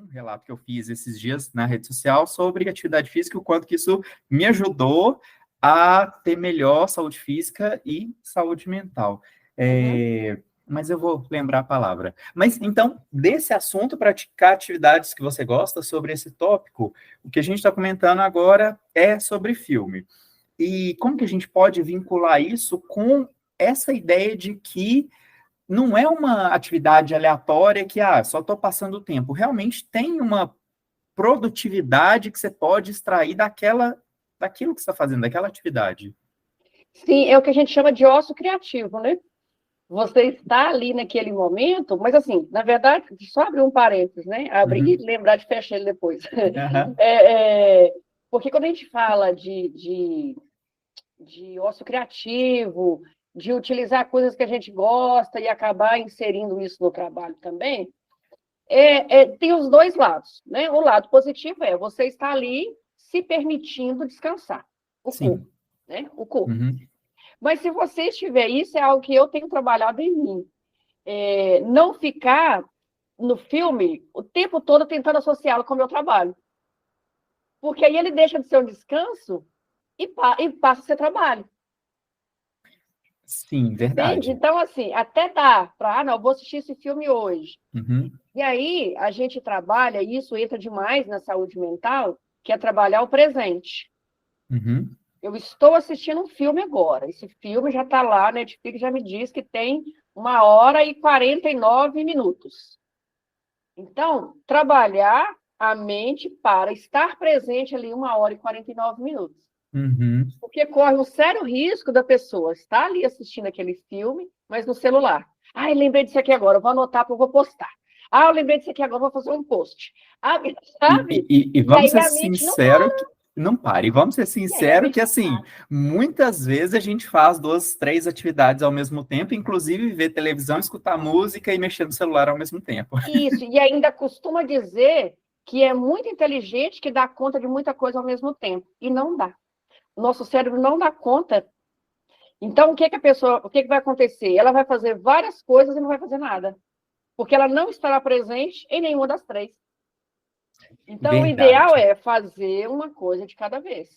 relato que eu fiz esses dias na rede social sobre atividade física, o quanto que isso me ajudou a ter melhor saúde física e saúde mental. Mas eu vou lembrar a palavra. Mas, então, desse assunto, praticar atividades que você gosta sobre esse tópico, o que a gente está comentando agora é sobre filme. E como que a gente pode vincular isso com essa ideia de que não é uma atividade aleatória que, só estou passando o tempo. Realmente tem uma produtividade que você pode extrair daquilo que você está fazendo, daquela atividade. Sim, é o que a gente chama de ócio criativo, né? Você está ali naquele momento, mas assim, na verdade, só abrir um parênteses, né? Abrir e lembrar de fechar ele depois. Porque quando a gente fala de ócio criativo, de utilizar coisas que a gente gosta e acabar inserindo isso no trabalho também, tem os dois lados, né? O lado positivo é você estar ali se permitindo descansar, o corpo, né? O corpo. Mas se você estiver, isso é algo que eu tenho trabalhado em mim, não ficar no filme o tempo todo tentando associá-lo com o meu trabalho. Porque aí ele deixa de ser um descanso e passa a ser trabalho. Sim, verdade. Entende? Então, assim, até dá para, não, eu vou assistir esse filme hoje. E aí, a gente trabalha, e isso entra demais na saúde mental, que é trabalhar o presente. Eu estou assistindo um filme agora. Esse filme já está lá, a Netflix já me diz que tem 1h e 49 minutos. Então, trabalhar a mente para estar presente ali 1h e 49 minutos. Porque corre um sério risco da pessoa estar ali assistindo aquele filme, mas no celular. Eu lembrei disso aqui agora, eu vou anotar porque eu vou postar. Eu lembrei disso aqui agora, eu vou fazer um post. Sabe? E vamos ser sinceros, não para. E vamos ser sinceros que, assim, muitas vezes a gente faz 2, 3 atividades ao mesmo tempo, inclusive ver televisão, escutar música e mexer no celular ao mesmo tempo. Isso, e ainda costuma dizer que é muito inteligente que dá conta de muita coisa ao mesmo tempo. E não dá. O nosso cérebro não dá conta. Então, o que vai acontecer? Ela vai fazer várias coisas e não vai fazer nada. Porque ela não estará presente em nenhuma das 3. Então, verdade. O ideal é fazer uma coisa de cada vez.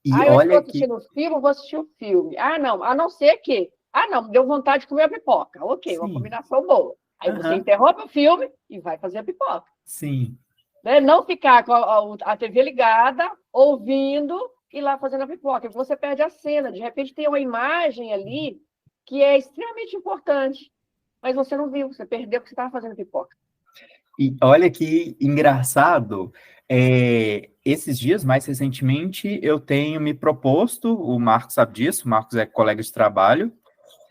Eu estou assistindo um filme, eu vou assistir um filme. Não, a não ser que... não, deu vontade de comer a pipoca. Ok, uma combinação boa. Aí você interrompe o filme e vai fazer a pipoca. Sim. Né? Não ficar com a TV ligada, ouvindo e lá fazendo a pipoca. Você perde a cena. De repente tem uma imagem ali que é extremamente importante, mas você não viu, você perdeu porque você estava fazendo pipoca. E olha que engraçado, esses dias, mais recentemente, eu tenho me proposto, o Marcos sabe disso, o Marcos é colega de trabalho,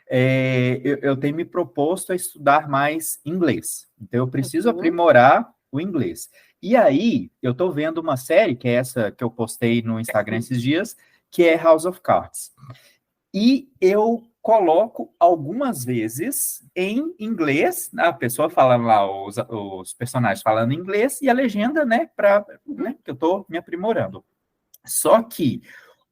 eu tenho me proposto a estudar mais inglês. Então, eu preciso aprimorar o inglês. E aí, eu estou vendo uma série, que é essa que eu postei no Instagram esses dias, que é House of Cards. E eu coloco algumas vezes em inglês, a pessoa falando lá, os personagens falando inglês, e a legenda, né, que eu estou me aprimorando. Só que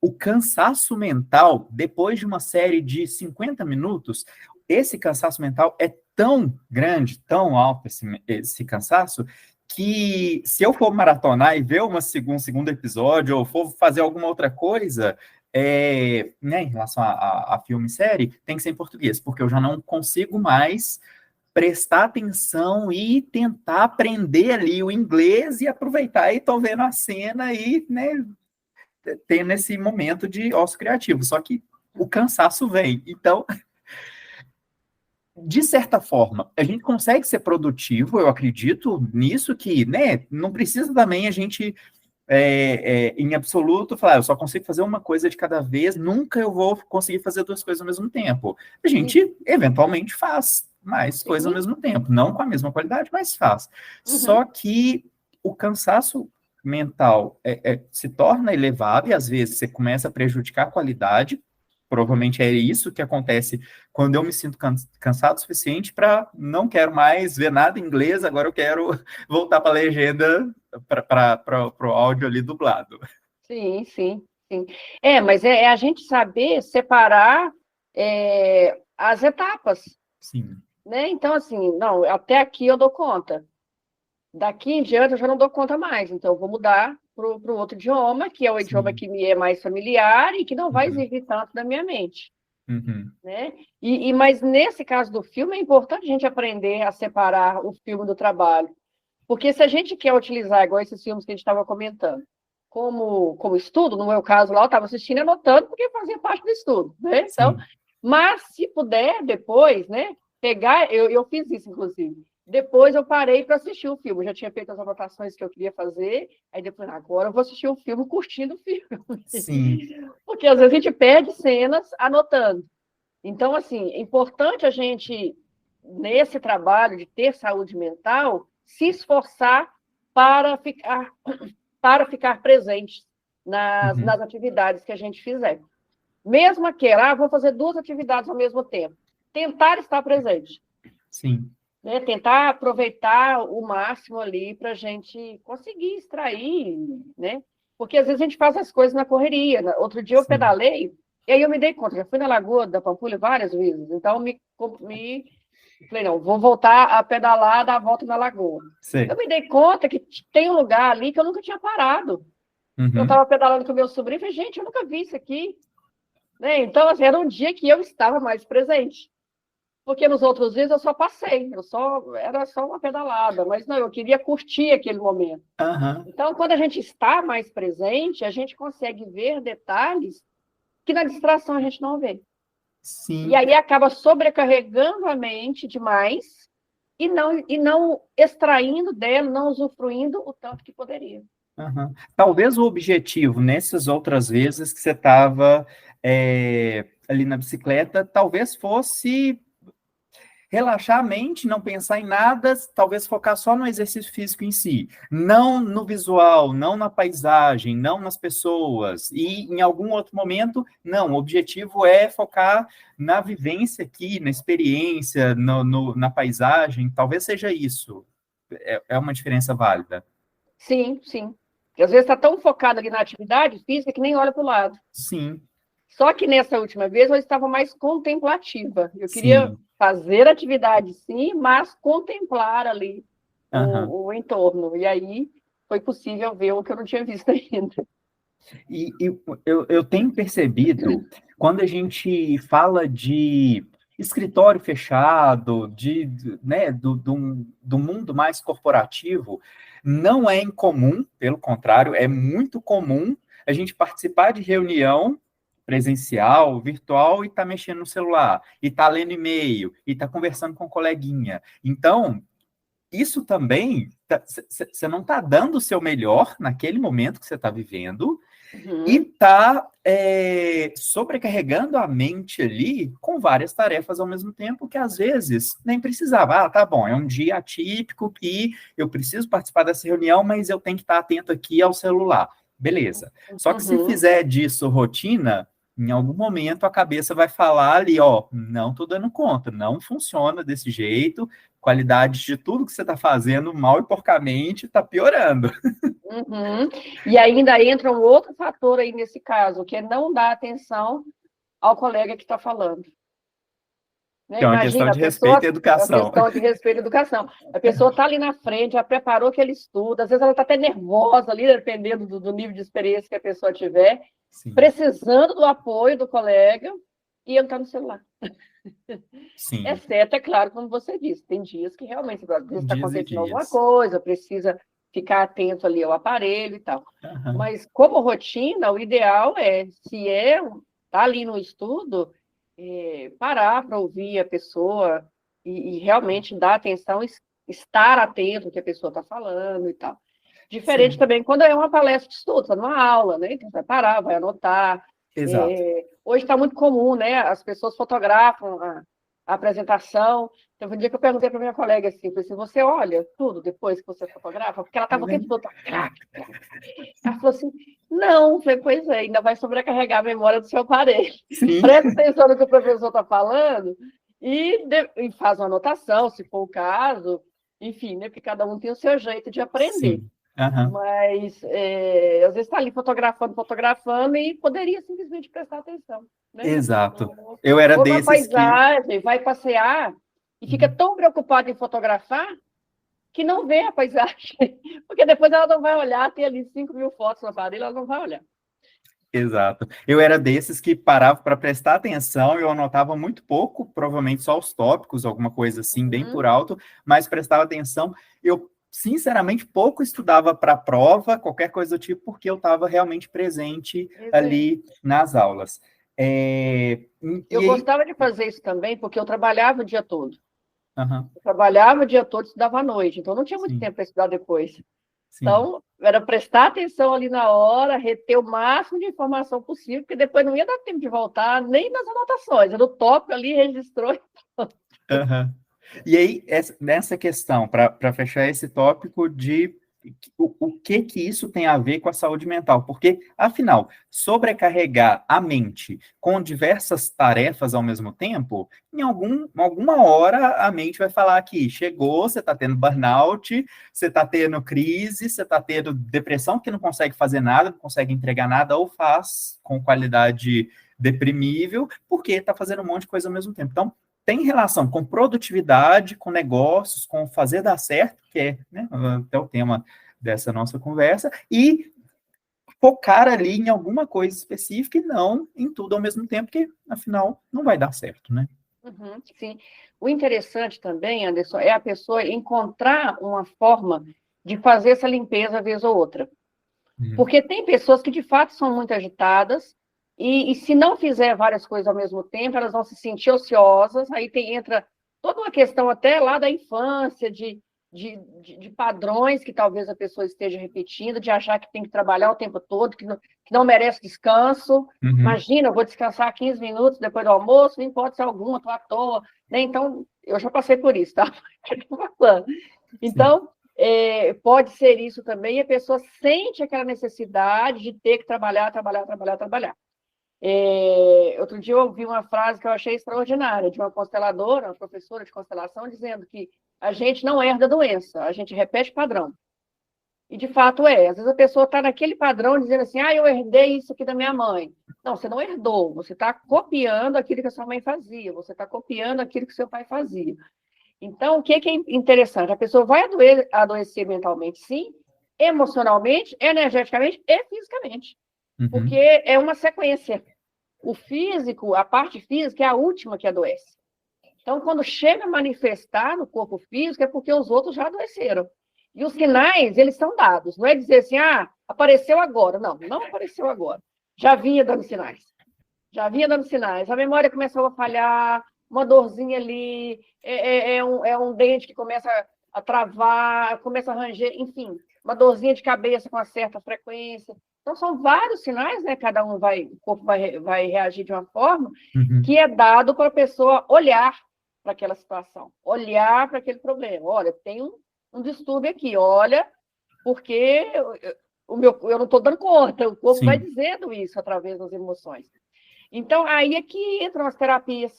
o cansaço mental, depois de uma série de 50 minutos, esse cansaço mental é tão grande, tão alto esse cansaço, que se eu for maratonar e ver um segundo episódio, ou for fazer alguma outra coisa, né, em relação a filme e série, tem que ser em português, porque eu já não consigo mais prestar atenção e tentar aprender ali o inglês e aproveitar e tô vendo a cena e, né, tendo esse momento de ócio criativo. Só que o cansaço vem. Então, de certa forma, a gente consegue ser produtivo, eu acredito nisso, que, né, não precisa também a gente, em absoluto, falar, eu só consigo fazer uma coisa de cada vez, nunca eu vou conseguir fazer 2 coisas ao mesmo tempo. A gente, eventualmente, faz mais coisas ao mesmo tempo, não com a mesma qualidade, mas faz. Só que o cansaço mental se torna elevado e, às vezes, você começa a prejudicar a qualidade. Provavelmente é isso que acontece quando eu me sinto cansado o suficiente para não quero mais ver nada em inglês, agora eu quero voltar para a legenda, para o áudio ali dublado. Sim, sim, sim. Mas é a gente saber separar as etapas. Sim. Né? Então, assim, não, até aqui eu dou conta. Daqui em diante eu já não dou conta mais, então eu vou mudar para o outro idioma, que é o idioma que me é mais familiar e que não vai exigir tanto da minha mente. Né? Mas nesse caso do filme, é importante a gente aprender a separar o filme do trabalho. Porque se a gente quer utilizar, igual esses filmes que a gente estava comentando, como estudo, no meu caso lá, eu estava assistindo e anotando, porque fazia parte do estudo. Né? Então, mas se puder depois, né, pegar, eu fiz isso, inclusive. Depois eu parei para assistir o filme. Eu já tinha feito as anotações que eu queria fazer, aí depois, agora eu vou assistir o filme curtindo o filme. Sim. Porque às vezes a gente perde cenas anotando. Então, assim, é importante a gente, nesse trabalho de ter saúde mental, se esforçar para ficar presente nas atividades que a gente fizer. Mesmo aquela, vou fazer 2 atividades ao mesmo tempo. Tentar estar presente. Sim. Né? Tentar aproveitar o máximo ali para a gente conseguir extrair, né? Porque às vezes a gente faz as coisas na correria. Outro dia eu pedalei, e aí eu me dei conta, já fui na Lagoa da Pampulha várias vezes, então falei, não, vou voltar a pedalar, dar a volta na Lagoa. Eu me dei conta que tem um lugar ali que eu nunca tinha parado. Eu estava pedalando com o meu sobrinho e falei, gente, eu nunca vi isso aqui. Né? Então, assim, era um dia que eu estava mais presente. Porque nos outros dias eu só passei, era só uma pedalada, mas não, eu queria curtir aquele momento. Então, quando a gente está mais presente, a gente consegue ver detalhes que na distração a gente não vê. Sim. E aí acaba sobrecarregando a mente demais e não extraindo dela, não usufruindo o tanto que poderia. Talvez o objetivo, nessas outras vezes que você estava ali na bicicleta, talvez fosse relaxar a mente, não pensar em nada, talvez focar só no exercício físico em si, não no visual, não na paisagem, não nas pessoas, e em algum outro momento, não, o objetivo é focar na vivência aqui, na experiência, na paisagem, talvez seja isso, é uma diferença válida. Sim, sim. Porque às vezes está tão focado ali na atividade física que nem olha para o lado. Sim. Só que nessa última vez eu estava mais contemplativa. Eu queria fazer atividade, sim, mas contemplar ali o entorno. E aí foi possível ver o que eu não tinha visto ainda. E eu tenho percebido, quando a gente fala de escritório fechado, né, do mundo mais corporativo, não é incomum, pelo contrário, é muito comum a gente participar de reunião presencial, virtual, e tá mexendo no celular, e tá lendo e-mail, e tá conversando com um coleguinha. Então, isso também, você não está dando o seu melhor naquele momento que você está vivendo, e está sobrecarregando a mente ali com várias tarefas ao mesmo tempo, que às vezes nem precisava. Tá bom, é um dia atípico que eu preciso participar dessa reunião, mas eu tenho que estar atento aqui ao celular. Beleza. Só que se fizer disso rotina, em algum momento a cabeça vai falar ali, não estou dando conta, não funciona desse jeito, qualidade de tudo que você está fazendo mal e porcamente está piorando. E ainda entra um outro fator aí nesse caso, que é não dar atenção ao colega que está falando. Né? É uma questão de respeito e educação. É uma questão de respeito e educação. A pessoa está ali na frente, já preparou aquele estudo, às vezes ela está até nervosa ali, dependendo do nível de experiência que a pessoa tiver, precisando do apoio do colega, e ele está no celular. Sim. Exceto, é claro, como você disse, tem dias que realmente está acontecendo alguma coisa, precisa ficar atento ali ao aparelho e tal. Mas, como rotina, o ideal se está ali no estudo, parar para ouvir a pessoa e realmente dar atenção, estar atento ao que a pessoa está falando e tal. Diferente também quando é uma palestra de estudo, está numa aula, né? Então, vai parar, vai anotar. Exato. Hoje está muito comum, né? As pessoas fotografam a apresentação. Teve um dia que eu perguntei para minha colega assim, você olha tudo depois que você fotografa? Porque ela estava o tempo todo... Ela falou assim, não. Falei, pois é, ainda vai sobrecarregar a memória do seu aparelho. Presta atenção no que o professor está falando e faz uma anotação, se for o caso. Enfim, né? Porque cada um tem o seu jeito de aprender. Mas, às vezes, está ali fotografando e poderia simplesmente prestar atenção. Né? Exato. Eu era desses paisagem, vai passear e fica tão preocupado em fotografar que não vê a paisagem, porque depois ela não vai olhar, tem ali 5.000 fotos na parede, ela não vai olhar. Exato. Eu era desses que parava para prestar atenção, eu anotava muito pouco, provavelmente só os tópicos, alguma coisa assim, bem por alto, mas prestava atenção. Eu, sinceramente, pouco estudava para a prova, qualquer coisa do tipo, porque eu estava realmente presente ali nas aulas. Eu gostava de fazer isso também, porque eu trabalhava o dia todo. Uhum. Eu trabalhava o dia todo e estudava à noite, então não tinha muito tempo para estudar depois. Sim. Então, era prestar atenção ali na hora, reter o máximo de informação possível, porque depois não ia dar tempo de voltar, nem nas anotações. Era o tópico ali, registrou. Uhum. E aí, nessa questão, para fechar esse tópico de o que isso tem a ver com a saúde mental? Porque, afinal, sobrecarregar a mente com diversas tarefas ao mesmo tempo, em alguma hora a mente vai falar que chegou, você está tendo burnout, você está tendo crise, você está tendo depressão, que não consegue fazer nada, não consegue entregar nada, ou faz com qualidade deprimível, porque está fazendo um monte de coisa ao mesmo tempo. Então, tem relação com produtividade, com negócios, com fazer dar certo, que é, né, até o tema dessa nossa conversa, e focar ali em alguma coisa específica e não em tudo ao mesmo tempo, que, afinal, não vai dar certo, né? Uhum, sim. O interessante também, Anderson, é a pessoa encontrar uma forma de fazer essa limpeza vez ou outra. Porque tem pessoas que, de fato, são muito agitadas, e se não fizer várias coisas ao mesmo tempo, elas vão se sentir ociosas, aí entra toda uma questão até lá da infância, de padrões que talvez a pessoa esteja repetindo, de achar que tem que trabalhar o tempo todo, que não merece descanso. Imagina, eu vou descansar 15 minutos depois do almoço, não importa alguma, estou à toa. Né? Então, eu já passei por isso, tá? Então, pode ser isso também, e a pessoa sente aquela necessidade de ter que trabalhar. Outro dia eu ouvi uma frase que eu achei extraordinária, de uma consteladora, uma professora de constelação, dizendo que a gente não herda doença, a gente repete padrão. E, de fato, Às vezes a pessoa está naquele padrão, dizendo assim, eu herdei isso aqui da minha mãe. Não, você não herdou, você está copiando aquilo que a sua mãe fazia, você está copiando aquilo que seu pai fazia. Então, o que é interessante? A pessoa vai adoecer mentalmente, sim, emocionalmente, energeticamente e fisicamente. Porque é uma sequência. O físico, a parte física, é a última que adoece. Então, quando chega a manifestar no corpo físico, é porque os outros já adoeceram. E os sinais, eles são dados. Não é dizer assim, apareceu agora. Não, não apareceu agora. Já vinha dando sinais. A memória começou a falhar, uma dorzinha ali, um dente que começa a travar, começa a ranger, enfim, uma dorzinha de cabeça com uma certa frequência. Então, são vários sinais, né? Cada um o corpo vai reagir de uma forma, que é dado para a pessoa olhar para aquela situação, olhar para aquele problema. Olha, tem um distúrbio aqui, olha, porque eu não estou dando conta, o corpo vai dizendo isso através das emoções. Então, aí é que entram as terapias,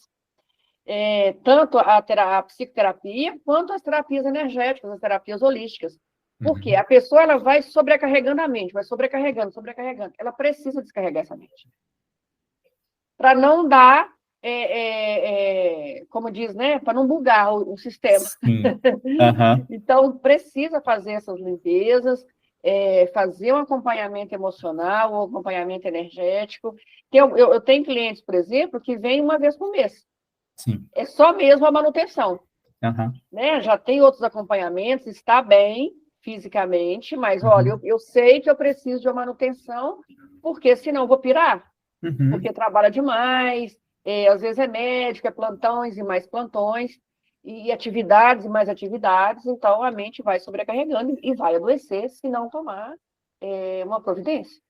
tanto a psicoterapia quanto as terapias energéticas, as terapias holísticas. Porque a pessoa ela vai sobrecarregando a mente, vai sobrecarregando. Ela precisa descarregar essa mente. Para não dar, como diz, né? Para não bugar o sistema. Então, precisa fazer essas limpezas, fazer um acompanhamento emocional, um acompanhamento energético. Eu tenho clientes, por exemplo, que vêm uma vez por mês. Sim. É só mesmo a manutenção. Né? Já tem outros acompanhamentos, está bem fisicamente, mas, olha, eu sei que eu preciso de uma manutenção, porque senão eu vou pirar. Porque trabalha demais, às vezes é médico, é plantões e mais plantões, e atividades e mais atividades, então a mente vai sobrecarregando e vai adoecer se não tomar uma providência.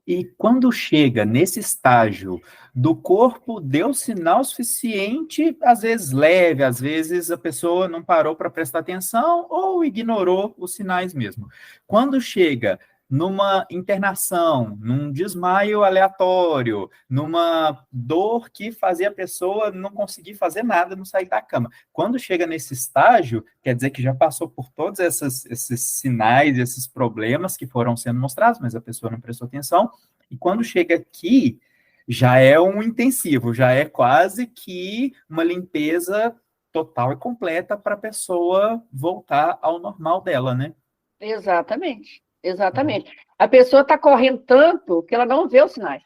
E quando chega nesse estágio do corpo, deu sinal suficiente, às vezes leve, às vezes a pessoa não parou para prestar atenção ou ignorou os sinais mesmo. Quando chega numa internação, num desmaio aleatório, numa dor que fazia a pessoa não conseguir fazer nada, não sair da cama. Quando chega nesse estágio, quer dizer que já passou por todos esses sinais, esses problemas que foram sendo mostrados, mas a pessoa não prestou atenção. E quando chega aqui, já é um intensivo, já é quase que uma limpeza total e completa para a pessoa voltar ao normal dela, né? Exatamente, exatamente. A pessoa está correndo tanto que ela não vê os sinais.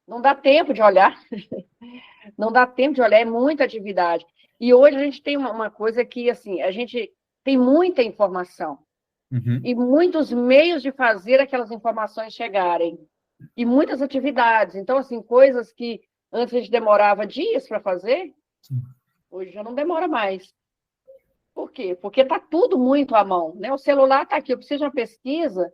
Não dá tempo de olhar. Não dá tempo de olhar, é muita atividade. E hoje a gente tem uma coisa que, assim, a gente tem muita informação e muitos meios de fazer aquelas informações chegarem. E muitas atividades. Então, assim, coisas que antes a gente demorava dias para fazer, hoje já não demora mais. Por quê? Porque está tudo muito à mão, né? O celular está aqui, eu preciso de uma pesquisa.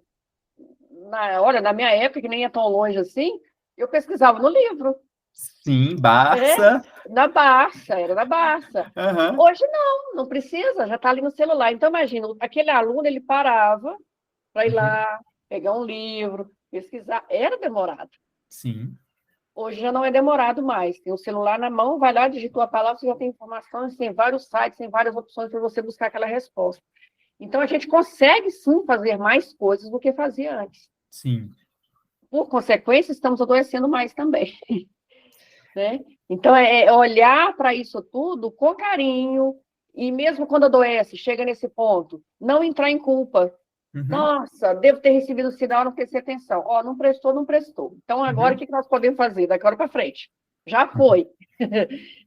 Olha, na minha época, que nem é tão longe assim, eu pesquisava no livro. Sim, Barça. Na Barça, era na Barça. Hoje não precisa, já está ali no celular. Então, imagina, aquele aluno, ele parava para ir lá, pegar um livro, pesquisar. Era demorado. Sim. Hoje já não é demorado mais. Tem o celular na mão, vai lá, digitou a palavra, você já tem informações, tem vários sites, tem várias opções para você buscar aquela resposta. Então, a gente consegue, sim, fazer mais coisas do que fazia antes. Sim. Por consequência, estamos adoecendo mais também. Né? Então, é olhar para isso tudo com carinho, e mesmo quando adoece, chega nesse ponto, não entrar em culpa. Nossa, devo ter recebido o sinal, não prestei atenção. Não prestou, não prestou. Então, agora, o que nós podemos fazer? Daqui agora para frente. Já foi.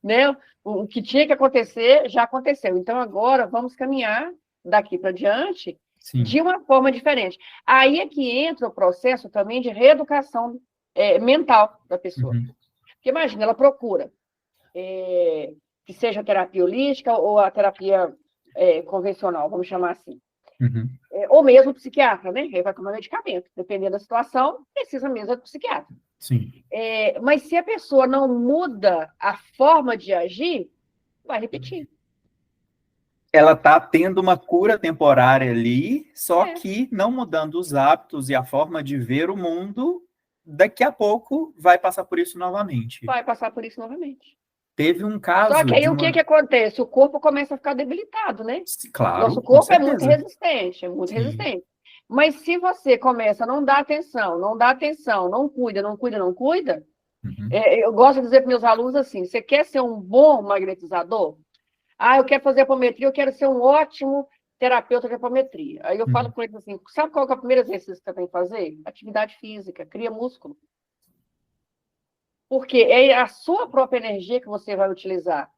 Né? O que tinha que acontecer, já aconteceu. Então, agora, vamos caminhar daqui para diante de uma forma diferente. Aí é que entra o processo também de reeducação mental da pessoa. Porque, imagina, ela procura que seja a terapia holística ou a terapia convencional, vamos chamar assim. Ou mesmo o psiquiatra, né? Ele vai tomar medicamento. Dependendo da situação, precisa mesmo do psiquiatra. Sim. Mas se a pessoa não muda a forma de agir, vai repetir. Ela está tendo uma cura temporária ali, só que não mudando os hábitos e a forma de ver o mundo, daqui a pouco vai passar por isso novamente. Vai passar por isso novamente. Teve um caso... Só que aí o que acontece? O corpo começa a ficar debilitado, né? Claro, nosso corpo é muito resistente, resistente. Mas se você começa a não dar atenção, não cuida, eu gosto de dizer para meus alunos assim, você quer ser um bom magnetizador? Eu quero fazer apometria, eu quero ser um ótimo terapeuta de apometria. Aí eu falo com eles assim, sabe qual é o primeiro exercício que você tem que fazer? Atividade física, cria músculo. Porque é a sua própria energia que você vai utilizar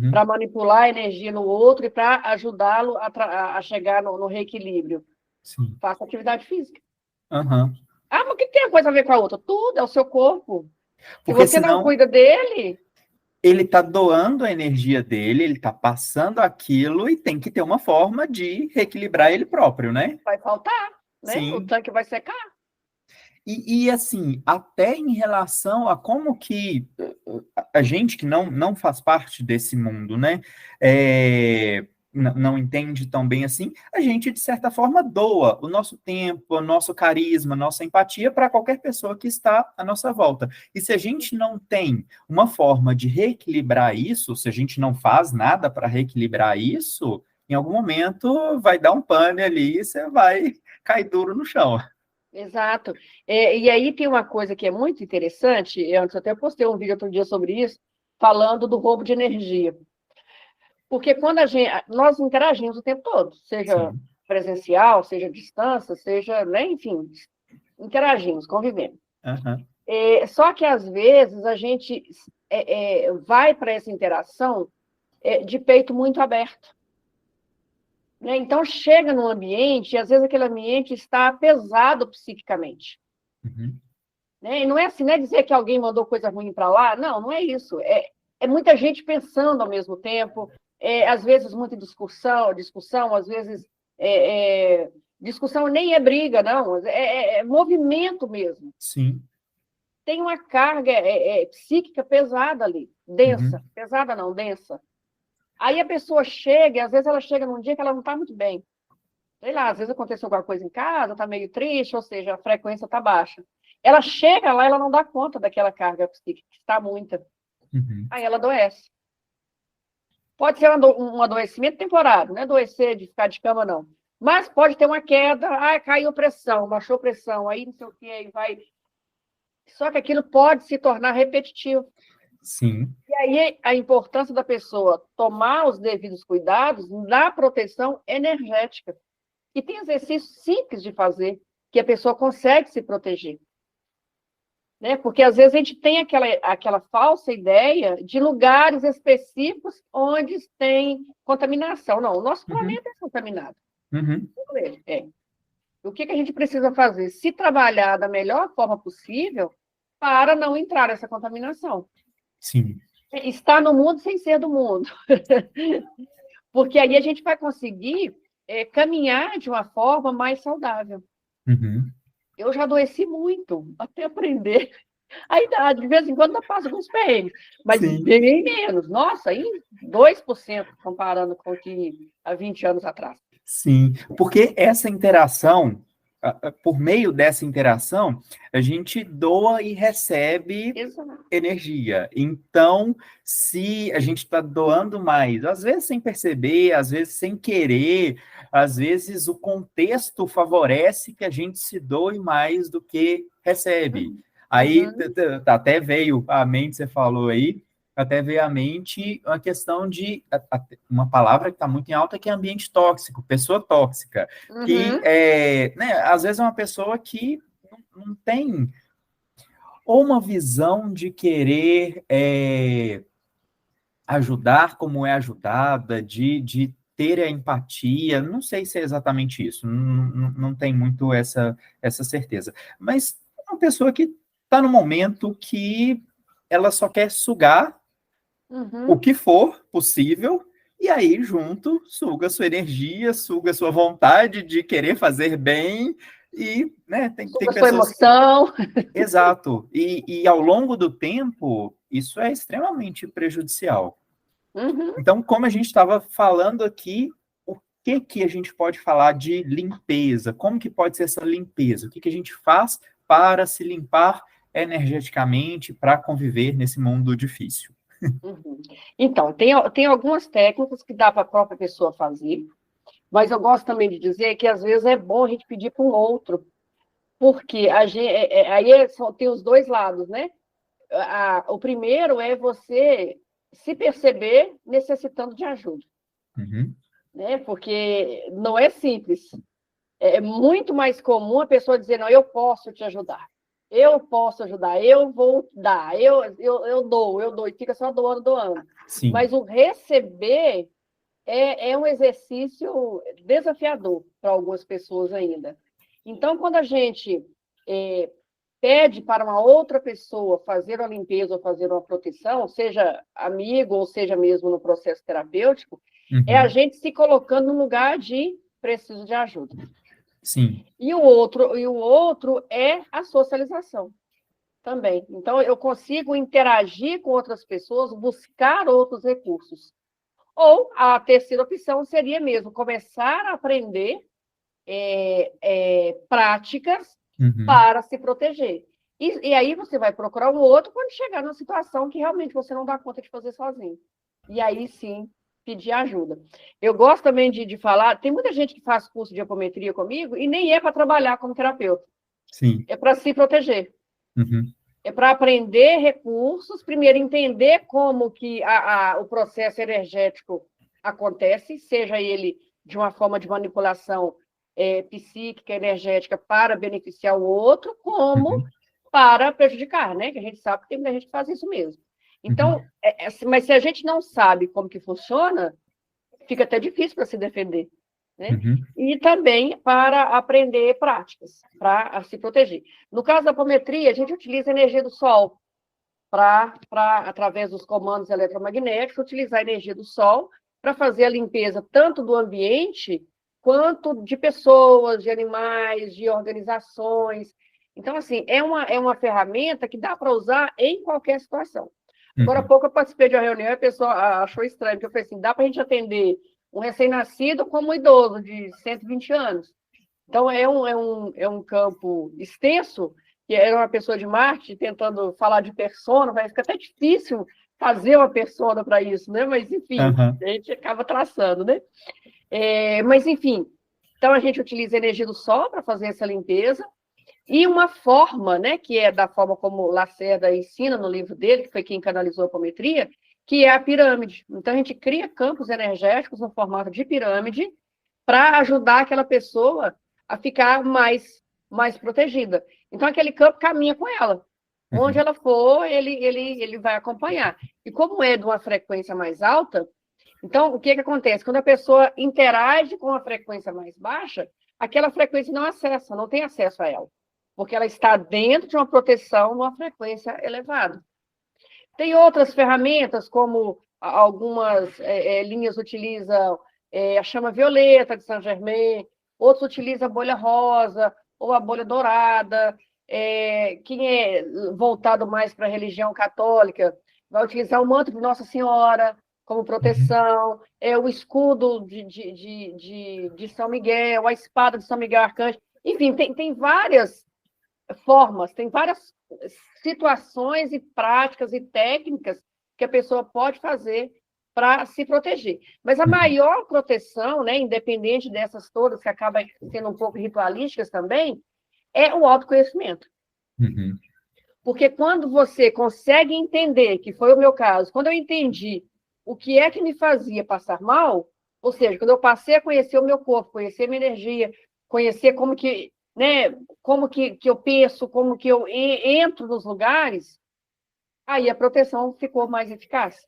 para manipular a energia no outro e para ajudá-lo a chegar no reequilíbrio. Faça atividade física. Mas o que tem uma coisa a ver com a outra? Tudo, é o seu corpo. Porque se você não cuida dele... Ele está doando a energia dele, ele está passando aquilo e tem que ter uma forma de reequilibrar ele próprio, né? Vai faltar, né? Sim. O tanque vai secar. E assim, até em relação a como que a gente que não faz parte desse mundo, né, não entende tão bem assim, a gente, de certa forma, doa o nosso tempo, o nosso carisma, a nossa empatia para qualquer pessoa que está à nossa volta. E se a gente não tem uma forma de reequilibrar isso, se a gente não faz nada para reequilibrar isso, em algum momento vai dar um pane ali e você vai cair duro no chão. Exato. E aí tem uma coisa que é muito interessante, eu até postei um vídeo outro dia sobre isso, falando do roubo de energia. Porque quando nós interagimos o tempo todo, seja presencial, seja à distância, seja, né, enfim, interagimos, convivemos. Só que, às vezes, a gente vai para essa interação de peito muito aberto. Né? Então, chega num ambiente, e às vezes aquele ambiente está pesado psiquicamente. Né? E não é assim, não é dizer que alguém mandou coisa ruim para lá, não é isso. É muita gente pensando ao mesmo tempo, às vezes muita discussão, às vezes discussão nem é briga, não, é movimento mesmo. Sim. Tem uma carga psíquica pesada ali, densa, pesada não, densa. Aí a pessoa chega, e às vezes ela chega num dia que ela não está muito bem. Sei lá, às vezes aconteceu alguma coisa em casa, está meio triste, ou seja, a frequência está baixa. Ela chega lá e ela não dá conta daquela carga psíquica, que está muita. Aí ela adoece. Pode ser um adoecimento temporário, não é adoecer de ficar de cama, não. Mas pode ter uma queda, caiu pressão, baixou pressão, aí não sei o que, aí vai... Só que aquilo pode se tornar repetitivo. Sim. E aí a importância da pessoa tomar os devidos cuidados na proteção energética. E tem exercícios simples de fazer, que a pessoa consegue se proteger. Né? Porque, às vezes, a gente tem aquela falsa ideia de lugares específicos onde tem contaminação. Não, o nosso planeta é contaminado. O que a gente precisa fazer? Se trabalhar da melhor forma possível para não entrar nessa contaminação. Sim. Estar no mundo sem ser do mundo. Porque aí a gente vai conseguir caminhar de uma forma mais saudável. Eu já adoeci muito, até aprender. Ainda, de vez em quando, eu passo alguns perrengues, mas Sim. bem menos. Nossa, aí 2% comparando com o que há 20 anos atrás. Sim, porque essa interação, por meio dessa interação, a gente doa e recebe energia. Então, se a gente está doando mais, às vezes sem perceber, às vezes sem querer, às vezes o contexto favorece que a gente se doe mais do que recebe. Aí até veio à mente, você falou aí, até veio à mente a questão de uma palavra que está muito em alta, que é ambiente tóxico, pessoa tóxica, que às vezes é uma pessoa que não tem ou uma visão de querer ajudar como é ajudada, de ter a empatia, não sei se é exatamente isso, não tem muito essa certeza, mas uma pessoa que está no momento que ela só quer sugar o que for possível, e aí junto suga sua energia, suga sua vontade de querer fazer bem, e tem pessoas... sua emoção. Exato, e ao longo do tempo, isso é extremamente prejudicial. Então, como a gente estava falando aqui, o que a gente pode falar de limpeza? Como que pode ser essa limpeza? O que a gente faz para se limpar energeticamente, para conviver nesse mundo difícil? Então, tem algumas técnicas que dá para a própria pessoa fazer, mas eu gosto também de dizer que, às vezes, é bom a gente pedir para um outro, porque aí tem os dois lados, né? O primeiro é você se perceber necessitando de ajuda, né? Porque não é simples. É muito mais comum a pessoa dizer, não, eu posso te ajudar. Eu posso ajudar, eu vou dar, eu dou, e fica só doando. Sim. Mas o receber é um exercício desafiador para algumas pessoas ainda. Então, quando a gente pede para uma outra pessoa fazer uma limpeza ou fazer uma proteção, seja amigo ou seja mesmo no processo terapêutico, é a gente se colocando no lugar de preciso de ajuda. Sim. E o outro é a socialização também. Então, eu consigo interagir com outras pessoas, buscar outros recursos. Ou a terceira opção seria mesmo começar a aprender práticas para se proteger. E aí você vai procurar um outro quando chegar numa situação que realmente você não dá conta de fazer sozinho. E aí sim, pedir ajuda. Eu gosto também de falar, tem muita gente que faz curso de apometria comigo e nem é para trabalhar como terapeuta. Sim. É para se proteger. É para aprender recursos, primeiro entender como que o processo energético acontece, seja ele de uma forma de manipulação psíquica, energética, para beneficiar o outro, como para prejudicar, né? Que a gente sabe que tem muita gente que faz isso mesmo. Então, mas se a gente não sabe como que funciona, fica até difícil para se defender, né? E também para aprender práticas, para se proteger. No caso da apometria, a gente utiliza a energia do Sol para, através dos comandos eletromagnéticos, utilizar a energia do Sol para fazer a limpeza tanto do ambiente quanto de pessoas, de animais, de organizações. Então, assim, é uma ferramenta que dá para usar em qualquer situação. Agora há pouco eu participei de uma reunião e a pessoa achou estranho, porque eu falei assim, dá para a gente atender um recém-nascido como um idoso de 120 anos. Então, é um campo extenso, que era uma pessoa de marketing tentando falar de persona, vai ficar até difícil fazer uma persona para isso, né? Mas, enfim, a gente acaba traçando, né? Mas, enfim, então a gente utiliza a energia do Sol para fazer essa limpeza, E uma forma, né, que é da forma como Lacerda ensina no livro dele, que foi quem canalizou a apometria, que é a pirâmide. Então, a gente cria campos energéticos no formato de pirâmide para ajudar aquela pessoa a ficar mais protegida. Então, aquele campo caminha com ela. Onde ela for, ele vai acompanhar. E como é de uma frequência mais alta, então, o que acontece? Quando a pessoa interage com a frequência mais baixa, aquela frequência não tem acesso a ela, porque ela está dentro de uma proteção numa frequência elevada. Tem outras ferramentas, como algumas linhas utilizam a chama violeta de Saint-Germain, outros utilizam a bolha rosa ou a bolha dourada. Quem é voltado mais para a religião católica vai utilizar o manto de Nossa Senhora como proteção, o escudo de São Miguel, a espada de São Miguel Arcanjo. Enfim, tem várias formas, tem várias situações e práticas e técnicas que a pessoa pode fazer para se proteger. Mas a maior proteção, né, independente dessas todas, que acabam sendo um pouco ritualísticas também, é o autoconhecimento. Porque quando você consegue entender, que foi o meu caso, quando eu entendi o que é que me fazia passar mal, ou seja, quando eu passei a conhecer o meu corpo, conhecer a minha energia, conhecer como que, né, como que eu penso, como que eu entro nos lugares, aí a proteção ficou mais eficaz.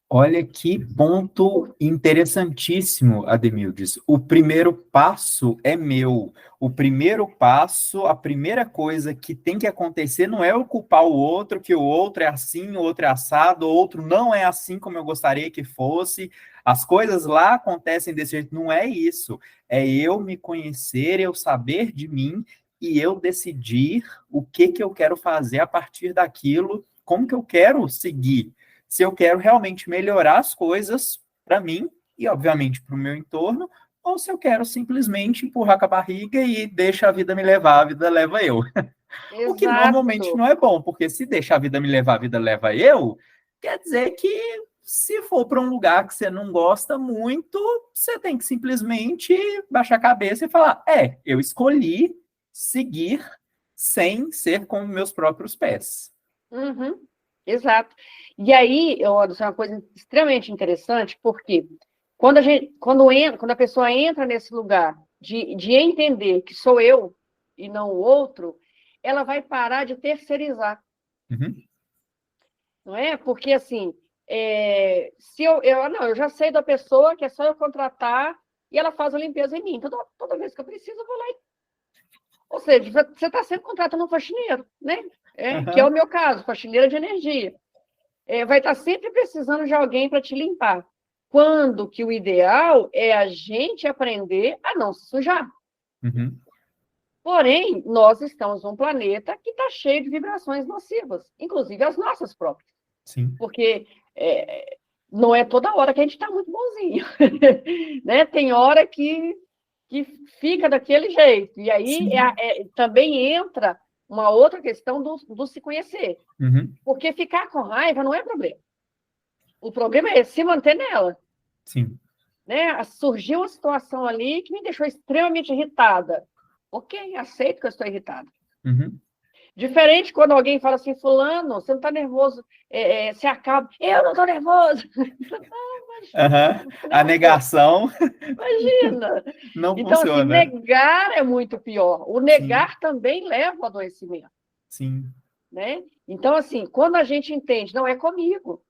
Olha que ponto interessantíssimo, Ademildes. O primeiro passo é meu. O primeiro passo, a primeira coisa que tem que acontecer não é eu culpar o outro, que o outro é assim, o outro é assado, o outro não é assim como eu gostaria que fosse. As coisas lá acontecem desse jeito. Não é isso. É eu me conhecer, eu saber de mim e eu decidir o que eu quero fazer a partir daquilo, como que eu quero seguir. Se eu quero realmente melhorar as coisas para mim e, obviamente, para o meu entorno, ou se eu quero simplesmente empurrar com a barriga e deixa a vida me levar, a vida leva eu. Exato. O que normalmente não é bom, porque se deixar a vida me levar, a vida leva eu, quer dizer que se for para um lugar que você não gosta muito, você tem que simplesmente baixar a cabeça e falar, eu escolhi seguir sem ser com meus próprios pés. Exato. E aí, Anderson, é uma coisa extremamente interessante, porque quando a pessoa entra nesse lugar de entender que sou eu e não o outro, ela vai parar de terceirizar. Não é? Porque, assim, se eu já sei da pessoa que é só eu contratar e ela faz a limpeza em mim. Então, toda vez que eu preciso, eu vou lá e... Ou seja, você está sempre contratando um faxineiro, né? Que é o meu caso, faxineira de energia. Vai estar sempre precisando de alguém para te limpar. Quando que o ideal é a gente aprender a não se sujar. Porém, nós estamos num planeta que está cheio de vibrações nocivas, inclusive as nossas próprias. Sim. Porque não é toda hora que a gente está muito bonzinho. Né? Tem hora que fica daquele jeito. E aí também entra uma outra questão do se conhecer. Porque ficar com raiva não é problema. O problema é se manter nela. Sim. Né? Surgiu uma situação ali que me deixou extremamente irritada. Ok, aceito que eu estou irritada. Diferente quando alguém fala assim, fulano, você não está nervoso, se acaba. Eu não estou nervoso. A negação. Imagina. Não então, funciona. Assim, negar é muito pior. O negar também leva ao adoecimento. Sim. Né? Então, assim, quando a gente entende, não é comigo,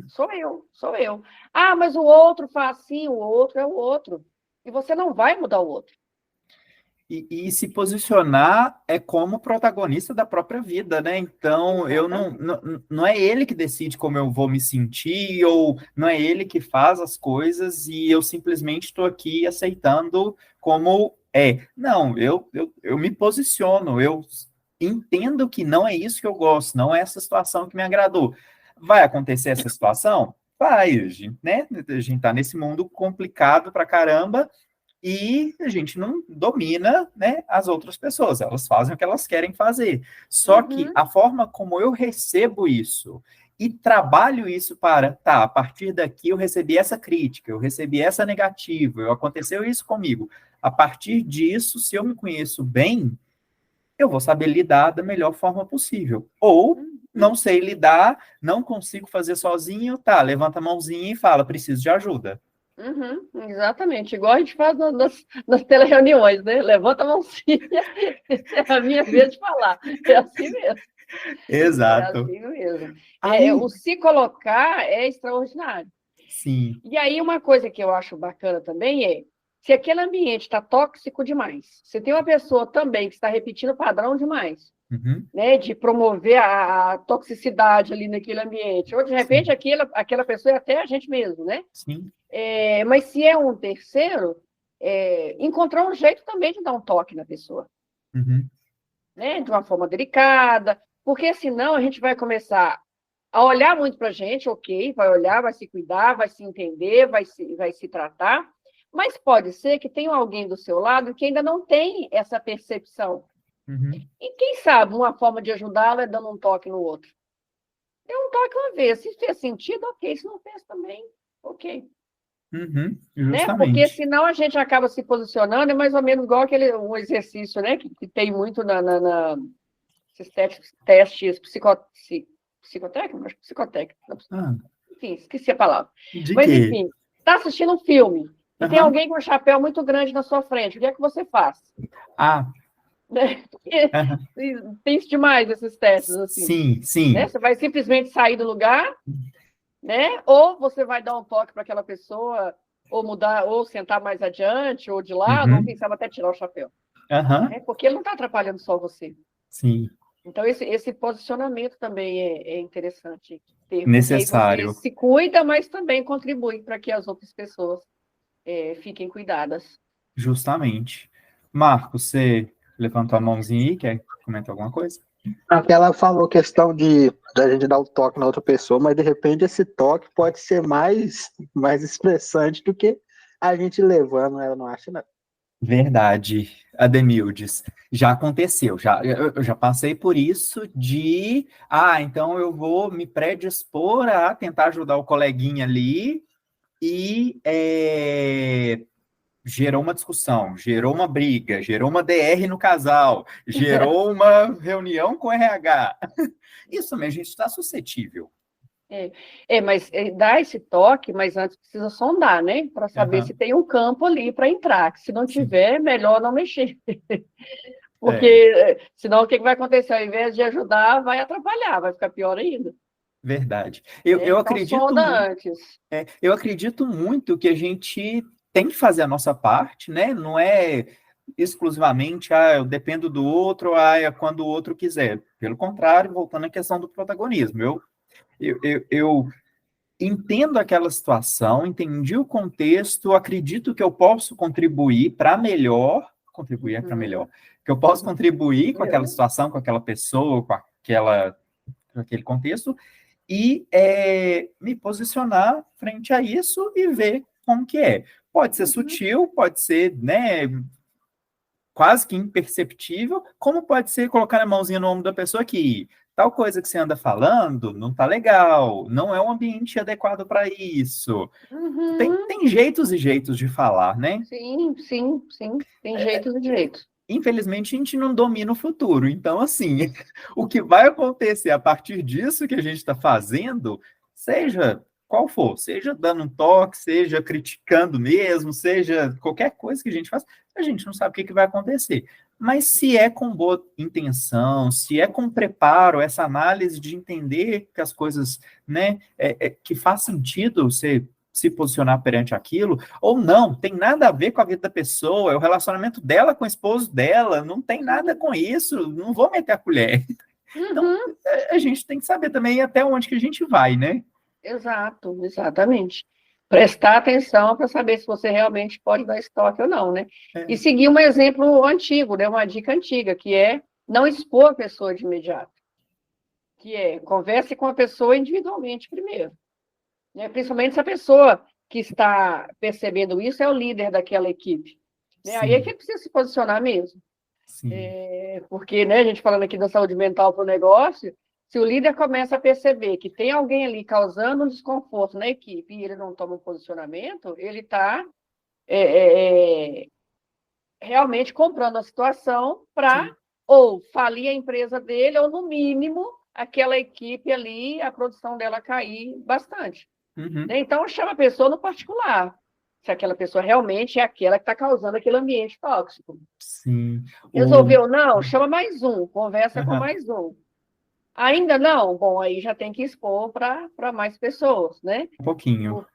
sou eu. Ah, mas o outro faz assim, o outro é o outro. E você não vai mudar o outro. E se posicionar é como protagonista da própria vida, né? Então, eu não é ele que decide como eu vou me sentir, ou não é ele que faz as coisas e eu simplesmente estou aqui aceitando como é. Não, eu me posiciono, eu entendo que não é isso que eu gosto, não é essa situação que me agradou. Vai acontecer essa situação? Vai, né? A gente tá nesse mundo complicado pra caramba, e a gente não domina, né, as outras pessoas, elas fazem o que elas querem fazer. Só que a forma como eu recebo isso e trabalho isso a partir daqui eu recebi essa crítica, eu recebi essa negativa, aconteceu isso comigo. A partir disso, se eu me conheço bem, eu vou saber lidar da melhor forma possível. Ou não sei lidar, não consigo fazer sozinho, tá, levanta a mãozinha e fala, preciso de ajuda. Exatamente, igual a gente faz nas telereuniões, né? Levanta a mãozinha, é a minha vez de falar. É assim mesmo. Exato. É assim mesmo. Aí... o se colocar é extraordinário. Sim. E aí, uma coisa que eu acho bacana também é, se aquele ambiente está tóxico demais, se tem uma pessoa também que está repetindo o padrão demais, né, de promover a toxicidade ali naquele ambiente, ou de repente aquela pessoa é até a gente mesmo, né? Sim. Mas se é um terceiro, encontrar um jeito também de dar um toque na pessoa, né, de uma forma delicada, porque senão a gente vai começar a olhar muito para a gente, ok, vai olhar, vai se cuidar, vai se entender, vai se tratar, mas pode ser que tenha alguém do seu lado que ainda não tem essa percepção. E quem sabe uma forma de ajudá-lo é dando um toque no outro. Deu um toque uma vez, se fez sentido, ok, se não fez também, ok. Né? Porque senão a gente acaba se posicionando, é mais ou menos igual um exercício, né? que tem muito esses testes psicotécnicos, acho que psicotécnicos. Enfim, esqueci a palavra. Mas, enfim, está assistindo um filme e tem alguém com um chapéu muito grande na sua frente, o que é que você faz? Né? Tem isso demais, esses testes, assim. Sim. Né? Você vai simplesmente sair do lugar, né? Ou você vai dar um toque para aquela pessoa, ou mudar, ou sentar mais adiante, ou de lado, ou quem sabe até tirar o chapéu. Porque ele não está atrapalhando só você. Sim. Então, esse posicionamento também é interessante ter, necessário. Porque aí você se cuida, mas também contribui para que as outras pessoas fiquem cuidadas. Justamente. Marcos, você levantou a mãozinha aí, quer comentar alguma coisa? Ela falou questão da gente dar o toque na outra pessoa, mas de repente esse toque pode ser mais estressante do que a gente levando ela, não acha, não? Verdade, Ademildes. Já aconteceu, eu já passei por isso então eu vou me predispor a tentar ajudar o coleguinha ali e gerou uma discussão, gerou uma briga, gerou uma DR no casal, gerou uma reunião com o RH. Isso mesmo, a gente está suscetível. Mas dá esse toque, mas antes precisa sondar, né? Para saber se tem um campo ali para entrar. Que se não tiver, melhor não mexer. Porque senão o que vai acontecer? Ao invés de ajudar, vai atrapalhar, vai ficar pior ainda. Verdade. Eu acredito sonda antes. Eu acredito muito que a gente tem que fazer a nossa parte, né? Não é exclusivamente, eu dependo do outro, é quando o outro quiser. Pelo contrário, voltando à questão do protagonismo. Eu entendo aquela situação, entendi o contexto, acredito que eu posso contribuir para melhor, que eu posso contribuir com aquela situação, com aquela pessoa, com aquele contexto, e me posicionar frente a isso e ver como que é. Pode ser sutil, pode ser, né, quase que imperceptível, como pode ser colocar a mãozinha no ombro da pessoa que tal coisa que você anda falando não tá legal, não é um ambiente adequado para isso. Tem jeitos e jeitos de falar, né? Sim. Tem jeitos e jeitos. Infelizmente, a gente não domina o futuro. Então, assim, o que vai acontecer a partir disso que a gente está fazendo, seja qual for, seja dando um toque, seja criticando mesmo, seja qualquer coisa que a gente faz, a gente não sabe o que vai acontecer. Mas se é com boa intenção, se é com preparo, essa análise de entender que as coisas, né, que faz sentido você se posicionar perante aquilo, ou não, tem nada a ver com a vida da pessoa, é o relacionamento dela com o esposo dela, não tem nada com isso, não vou meter a colher. Então, a gente tem que saber também até onde que a gente vai, né? Exatamente. Prestar atenção para saber se você realmente pode dar estoque ou não, né? E seguir um exemplo antigo, né? Uma dica antiga, que é não expor a pessoa de imediato. Que é, converse com a pessoa individualmente primeiro. Né? Principalmente se a pessoa que está percebendo isso é o líder daquela equipe. Né? Aí é que precisa se posicionar mesmo. Porque, né, a gente falando aqui da saúde mental para o negócio, se o líder começa a perceber que tem alguém ali causando um desconforto na equipe e ele não toma um posicionamento, ele está realmente comprando a situação para ou falir a empresa dele, ou, no mínimo, aquela equipe ali, a produção dela cair bastante. Uhum. Então, chama a pessoa no particular, se aquela pessoa realmente é aquela que está causando aquele ambiente tóxico. Sim. Resolveu não? Chama mais um, conversa com Uhum. mais um. Ainda não? Bom, aí já tem que expor para mais pessoas, né? Um pouquinho.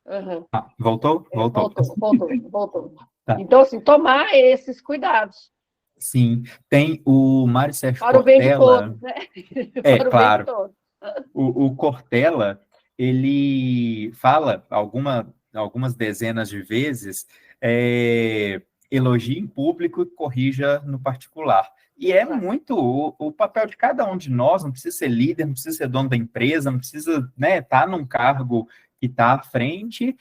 Uhum. Voltou? Voltou. Tá. Então, assim, tomar esses cuidados. Sim. Tem o Mário Sérgio Para o bem de Cortella. todos, né? É, Para o claro. bem de todos. O Cortella, ele fala algumas dezenas de vezes, elogie em público e corrija no particular. E é muito o papel de cada um de nós, não precisa ser líder, não precisa ser dono da empresa, não precisa, né, estar num cargo que está à frente.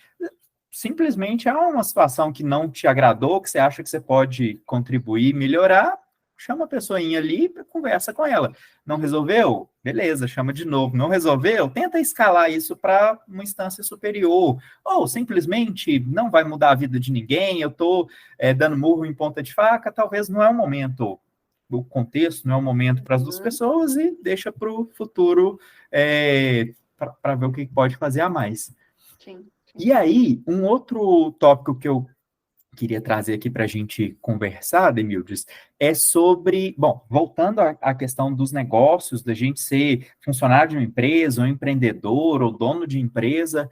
Simplesmente há uma situação que não te agradou, que você acha que você pode contribuir, melhorar, chama a pessoinha ali e conversa com ela. Não resolveu? Beleza, chama de novo. Não resolveu? Tenta escalar isso para uma instância superior. Ou simplesmente não vai mudar a vida de ninguém, eu estou dando murro em ponta de faca, talvez não é o momento, o contexto não é o momento para as duas pessoas e deixa para o futuro para ver o que pode fazer a mais. Sim. E aí, um outro tópico que eu queria trazer aqui para a gente conversar, Demildes, é sobre, bom, voltando à questão dos negócios, da gente ser funcionário de uma empresa, ou empreendedor, ou dono de empresa,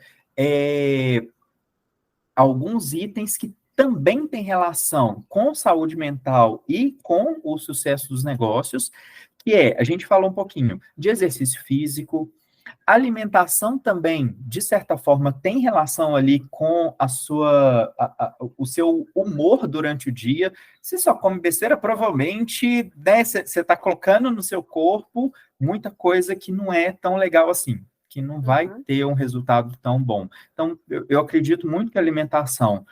alguns itens que também têm relação com saúde mental e com o sucesso dos negócios, que a gente falou um pouquinho de exercício físico. A alimentação também, de certa forma, tem relação ali com o seu humor durante o dia. Se só come besteira, provavelmente, né, você está colocando no seu corpo muita coisa que não é tão legal assim, que não vai ter um resultado tão bom. Então, eu acredito muito que a alimentação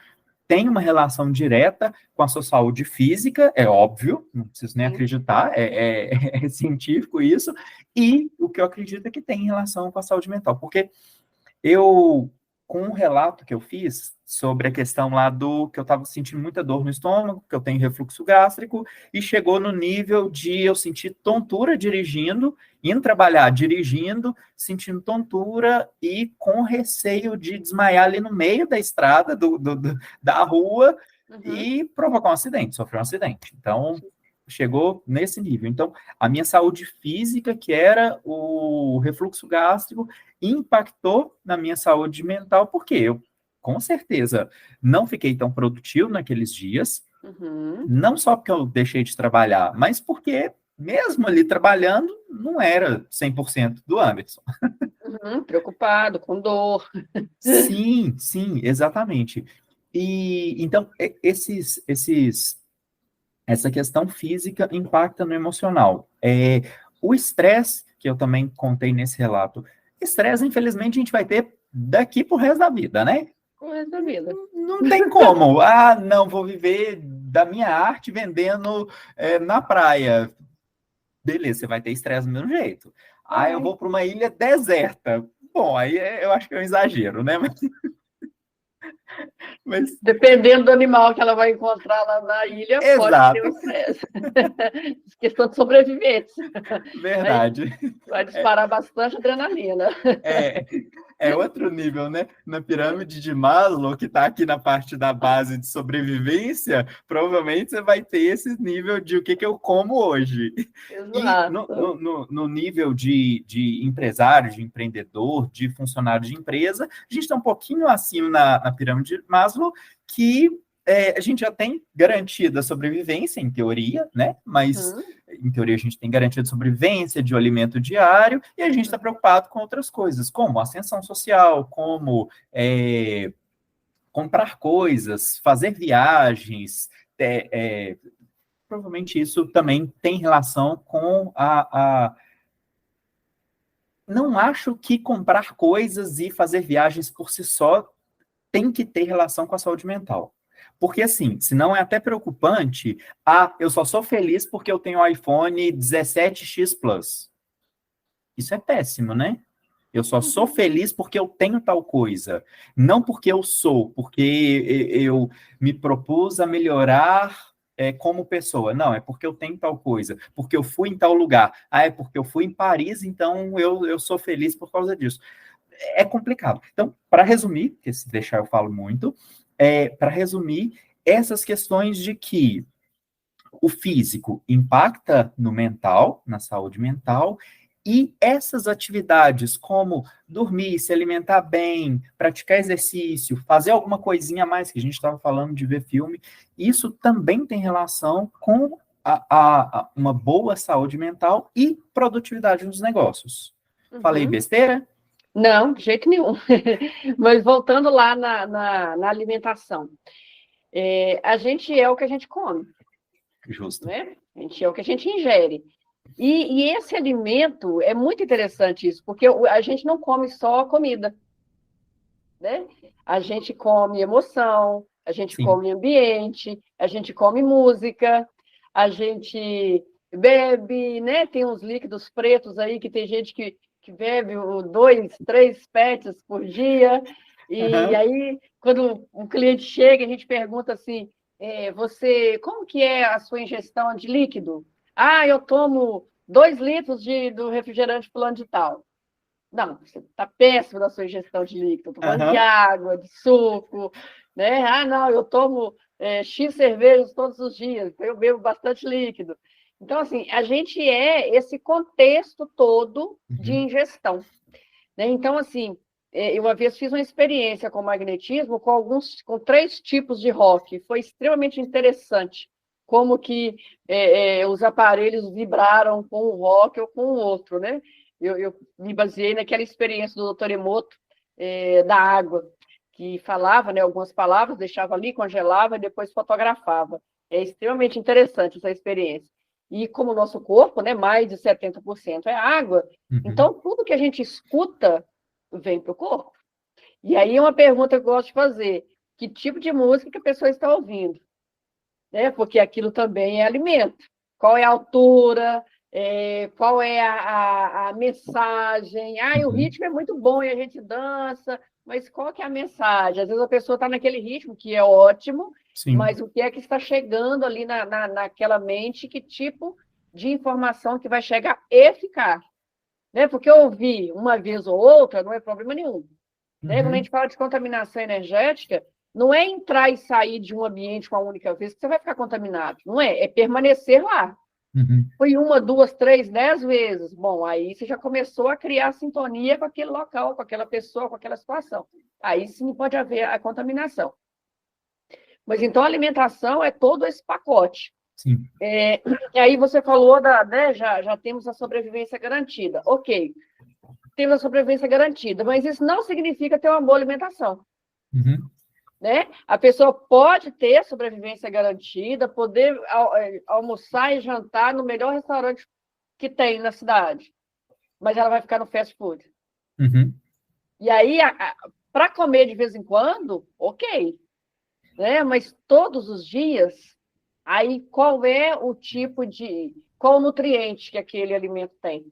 tem uma relação direta com a sua saúde física, é óbvio, não preciso nem acreditar, é científico isso, e o que eu acredito é que tem relação com a saúde mental, porque com um relato que eu fiz sobre a questão lá que eu estava sentindo muita dor no estômago, que eu tenho refluxo gástrico, e chegou no nível de eu sentir tontura dirigindo, indo trabalhar dirigindo, sentindo tontura e com receio de desmaiar ali no meio da estrada, da rua, e provocar um acidente, sofrer um acidente. Então, chegou nesse nível. Então, a minha saúde física, que era o refluxo gástrico, impactou na minha saúde mental, porque eu, com certeza, não fiquei tão produtivo naqueles dias, não só porque eu deixei de trabalhar, mas porque, mesmo ali trabalhando, não era 100% do Anderson. Preocupado, com dor. Sim, exatamente. E, então, essa questão física impacta no emocional. O estresse, que eu também contei nesse relato, estresse, infelizmente, a gente vai ter daqui pro resto da vida, né? O resto da vida. Não tem como. Não, vou viver da minha arte vendendo na praia. Beleza, você vai ter estresse do mesmo jeito. Eu vou para uma ilha deserta. Bom, aí eu acho que é um exagero, né? Mas... Dependendo do animal que ela vai encontrar lá na ilha, Exato. Pode ter um estresse. Questão de sobrevivência. Verdade. Vai disparar bastante adrenalina. É outro nível, né? Na pirâmide de Maslow, que está aqui na parte da base de sobrevivência, provavelmente você vai ter esse nível de o que eu como hoje. Exato. E no nível de empresário, de empreendedor, de funcionário de empresa, a gente está um pouquinho acima na pirâmide de Maslow, que a gente já tem garantida a sobrevivência, em teoria, né? Mas, em teoria, a gente tem garantia de sobrevivência, de alimento diário, e a gente está preocupado com outras coisas, como ascensão social, como comprar coisas, fazer viagens. Provavelmente isso também tem relação com Não acho que comprar coisas e fazer viagens por si só tem que ter relação com a saúde mental. Porque, assim, senão é até preocupante, eu só sou feliz porque eu tenho o iPhone 17X Plus. Isso é péssimo, né? Eu só sou feliz porque eu tenho tal coisa. Não porque eu sou, porque eu me propus a melhorar como pessoa. Não, é porque eu tenho tal coisa, porque eu fui em tal lugar. Ah, é porque eu fui em Paris, então eu sou feliz por causa disso. É complicado. Então, para resumir, porque se deixar eu falo muito, para resumir, essas questões de que o físico impacta no mental, na saúde mental, e essas atividades como dormir, se alimentar bem, praticar exercício, fazer alguma coisinha a mais, que a gente estava falando de ver filme, isso também tem relação com uma boa saúde mental e produtividade nos negócios. Uhum. Falei besteira? Não, de jeito nenhum. Mas voltando lá na alimentação. A gente é o que a gente come. Justo. Né? A gente é o que a gente ingere. E esse alimento, é muito interessante isso, porque a gente não come só comida. Né? A gente come emoção, a gente come ambiente, a gente come música, a gente bebe, né? Tem uns líquidos pretos aí, que tem gente que bebe 2, 3 pets por dia, e aí, quando um cliente chega, a gente pergunta assim, como que é a sua ingestão de líquido? Ah, eu tomo 2 litros do refrigerante fulano de tal. Não, você está péssimo na sua ingestão de líquido. Estou falando de água, de suco, né? Ah, não, eu tomo X cervejas todos os dias, eu bebo bastante líquido. Então, assim, a gente é esse contexto todo de ingestão. Né? Então, assim, eu uma vez fiz uma experiência com magnetismo com 3 tipos de rock. Foi extremamente interessante como que os aparelhos vibraram com um rock ou com o outro, né? Eu me baseei naquela experiência do Dr. Emoto, da água, que falava, né, algumas palavras, deixava ali, congelava e depois fotografava. É extremamente interessante essa experiência. E como o nosso corpo, né, mais de 70% é água, então tudo que a gente escuta vem para o corpo. E aí uma pergunta que eu gosto de fazer, que tipo de música que a pessoa está ouvindo? Né? Porque aquilo também é alimento. Qual é a altura, qual é a mensagem? O ritmo é muito bom e a gente dança, mas qual que é a mensagem? Às vezes a pessoa está naquele ritmo, que é ótimo, sim, mas o que é que está chegando ali naquela mente? Que tipo de informação que vai chegar e ficar? Né? Porque ouvir uma vez ou outra não é problema nenhum. Né? Quando a gente fala de contaminação energética, não é entrar e sair de um ambiente uma única vez que você vai ficar contaminado. Não é, é permanecer lá. Foi 1, 2, 3, 10 vezes. Bom, aí você já começou a criar sintonia com aquele local, com aquela pessoa, com aquela situação. Aí sim pode haver a contaminação. Mas então a alimentação é todo esse pacote. Sim. E aí você falou né, já temos a sobrevivência garantida. Ok, temos a sobrevivência garantida, mas isso não significa ter uma boa alimentação. Né? A pessoa pode ter sobrevivência garantida, poder almoçar e jantar no melhor restaurante que tem na cidade, mas ela vai ficar no fast food. E aí, para comer de vez em quando, ok. Né? Mas todos os dias, aí qual é o qual o nutriente que aquele alimento tem?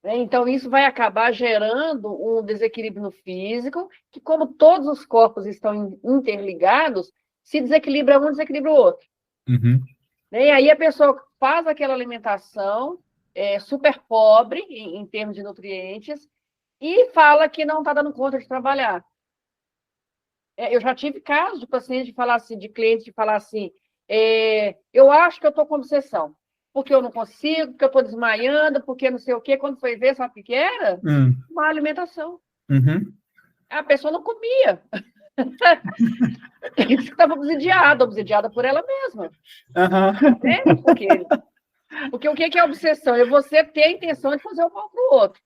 Então, isso vai acabar gerando um desequilíbrio no físico, que, como todos os corpos estão interligados, se desequilibra um, desequilibra o outro. E aí a pessoa faz aquela alimentação super pobre, em termos de nutrientes, e fala que não está dando conta de trabalhar. Eu já tive casos de pacientes de clientes de falar assim, eu acho que eu estou com obsessão. Porque eu não consigo, porque eu estou desmaiando, porque não sei o quê. Quando foi ver, sabe o que era? Má alimentação. A pessoa não comia. Estava obsidiada por ela mesma. Né? Porque o que é obsessão? É você ter a intenção de fazer o mal para o outro.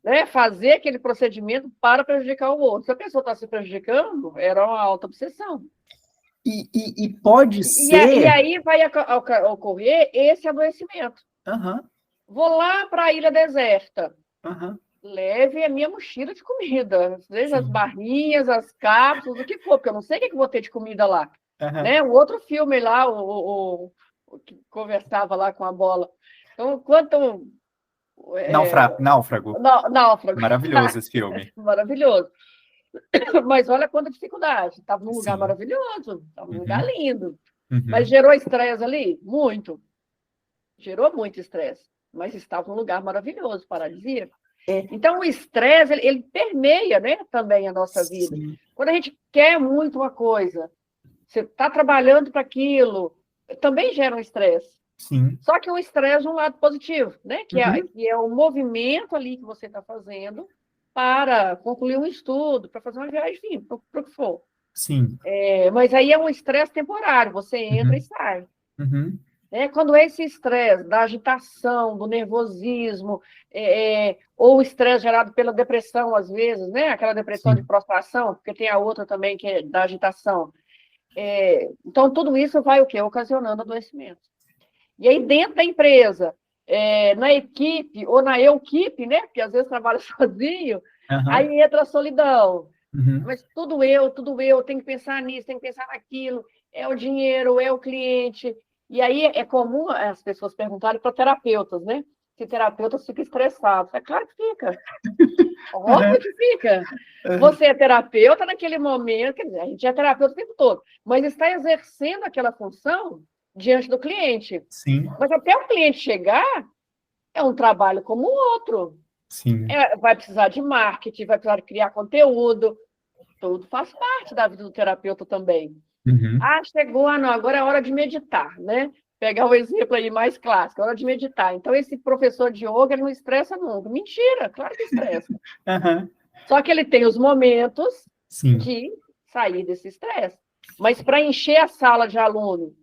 Né? Fazer aquele procedimento para prejudicar o outro. Se a pessoa está se prejudicando, era uma alta obsessão. E pode ser... E aí vai ocorrer esse adoecimento. Vou lá para a ilha deserta. Leve a minha mochila de comida. Seja as barrinhas, as cápsulas, o que for, porque eu não sei o que eu vou ter de comida lá. Né? O outro filme lá, o que conversava lá com a bola. Então, quanto... Náufrago. Náufrago. Maravilhoso esse filme. Maravilhoso. Mas olha quanta dificuldade. Estava num lugar maravilhoso, estava num lugar lindo. Mas gerou estresse ali? Muito. Gerou muito estresse. Mas estava um lugar maravilhoso, paradisíaco. Então, o estresse, ele permeia, né, também a nossa vida. Sim. Quando a gente quer muito uma coisa, você está trabalhando para aquilo, também gera um estresse. Sim. Só que o estresse é um lado positivo, né? Que é o movimento ali que você está fazendo para concluir um estudo, para fazer uma viagem, enfim, para o que for. Sim. Mas aí é um estresse temporário, você entra e sai. Quando esse estresse da agitação, do nervosismo, ou o estresse gerado pela depressão, às vezes, né? Aquela depressão de prostração, porque tem a outra também que é da agitação. Então, tudo isso vai o quê? Ocasionando adoecimento. E aí, dentro da empresa, na equipe, ou na eu-equipe, né? Porque às vezes trabalha sozinho, aí entra a solidão. Mas tudo eu, tenho que pensar nisso, tenho que pensar naquilo, é o dinheiro, é o cliente. E aí é comum as pessoas perguntarem para terapeutas, né? Se terapeutas ficam estressados. É claro que fica. Óbvio que fica. Você é terapeuta naquele momento, quer dizer, a gente é terapeuta o tempo todo, mas está exercendo aquela função diante do cliente. Sim. Mas até o cliente chegar, é um trabalho como o outro. Sim. Vai precisar de marketing, vai precisar de criar conteúdo. Tudo faz parte da vida do terapeuta também. Chegou, não, agora é hora de meditar, né? Pegar o exemplo aí mais clássico, é hora de meditar. Então, esse professor de yoga não estressa nunca. Mentira, claro que estressa. Só que ele tem os momentos de sair desse estresse. Mas para encher a sala de aluno,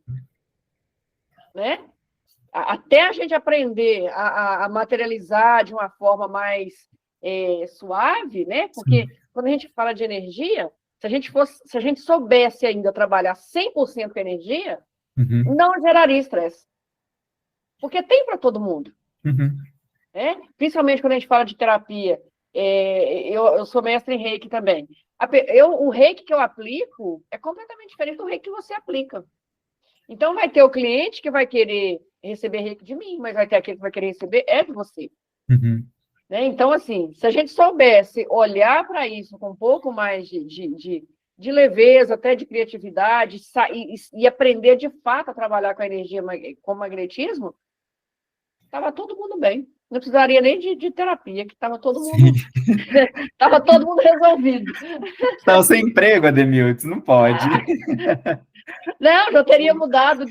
né? Até a gente aprender a materializar de uma forma mais suave, né? Porque quando a gente fala de energia, se a gente soubesse ainda trabalhar 100% com energia, não geraria estresse. Porque tem para todo mundo. Principalmente quando a gente fala de terapia. Eu sou mestre em Reiki também. O Reiki que eu aplico é completamente diferente do Reiki que você aplica. Então, vai ter o cliente que vai querer receber Reiki de mim, mas vai ter aquele que vai querer receber de você. Então, assim, se a gente soubesse olhar para isso com um pouco mais de leveza, até de criatividade, e aprender de fato a trabalhar com a energia, com o magnetismo, estava todo mundo bem. Não precisaria nem de terapia, que estava todo mundo estava todo mundo resolvido. Estava sem emprego, Ademilton, não pode. Não, já teria mudado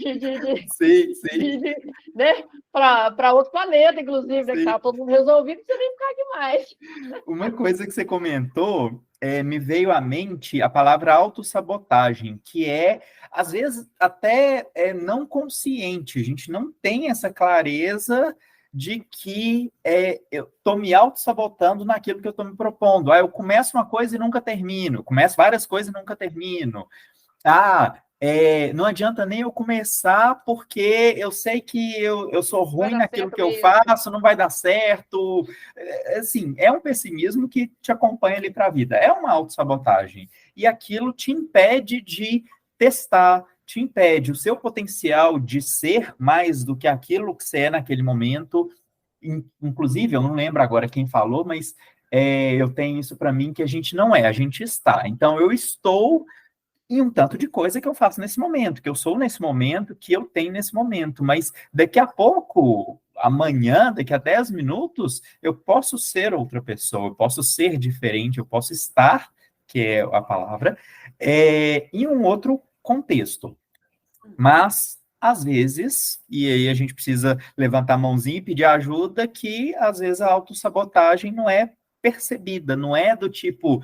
né, para outro planeta, inclusive, né, que estava todo mundo resolvido, não precisa nem ficar aqui mais. Uma coisa que você comentou, me veio à mente a palavra autossabotagem, que às vezes, até não consciente. A gente não tem essa clareza de que eu estou me autossabotando naquilo que eu estou me propondo. Eu começo uma coisa e nunca termino. Começo várias coisas e nunca termino. Não adianta nem eu começar, porque eu sei que eu sou ruim naquilo que eu faço, não vai dar certo. Assim, é um pessimismo que te acompanha ali para a vida. É uma autossabotagem. E aquilo te impede de testar, te impede o seu potencial de ser mais do que aquilo que você é naquele momento. Inclusive, eu não lembro agora quem falou, mas eu tenho isso para mim, que a gente não é, a gente está. Então, eu estou em um tanto de coisa que eu faço nesse momento, que eu sou nesse momento, que eu tenho nesse momento, mas daqui a pouco, amanhã, daqui a 10 minutos, eu posso ser outra pessoa, eu posso ser diferente, eu posso estar, que é a palavra, em um outro contexto. Mas, às vezes, e aí a gente precisa levantar a mãozinha e pedir ajuda, que às vezes a autossabotagem não é percebida, não é do tipo,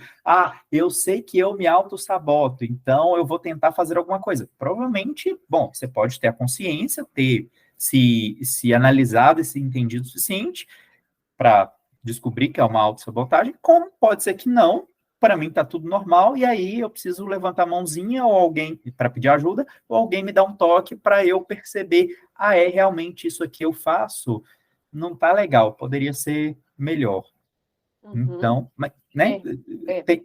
eu sei que eu me autossaboto, então eu vou tentar fazer alguma coisa. Provavelmente, bom, você pode ter a consciência, ter se analisado e se entendido o suficiente para descobrir que é uma autossabotagem, como pode ser que não, para mim está tudo normal, e aí eu preciso levantar a mãozinha ou alguém para pedir ajuda, ou alguém me dá um toque para eu perceber, realmente isso aqui eu faço, não está legal, poderia ser melhor. Então, né, tem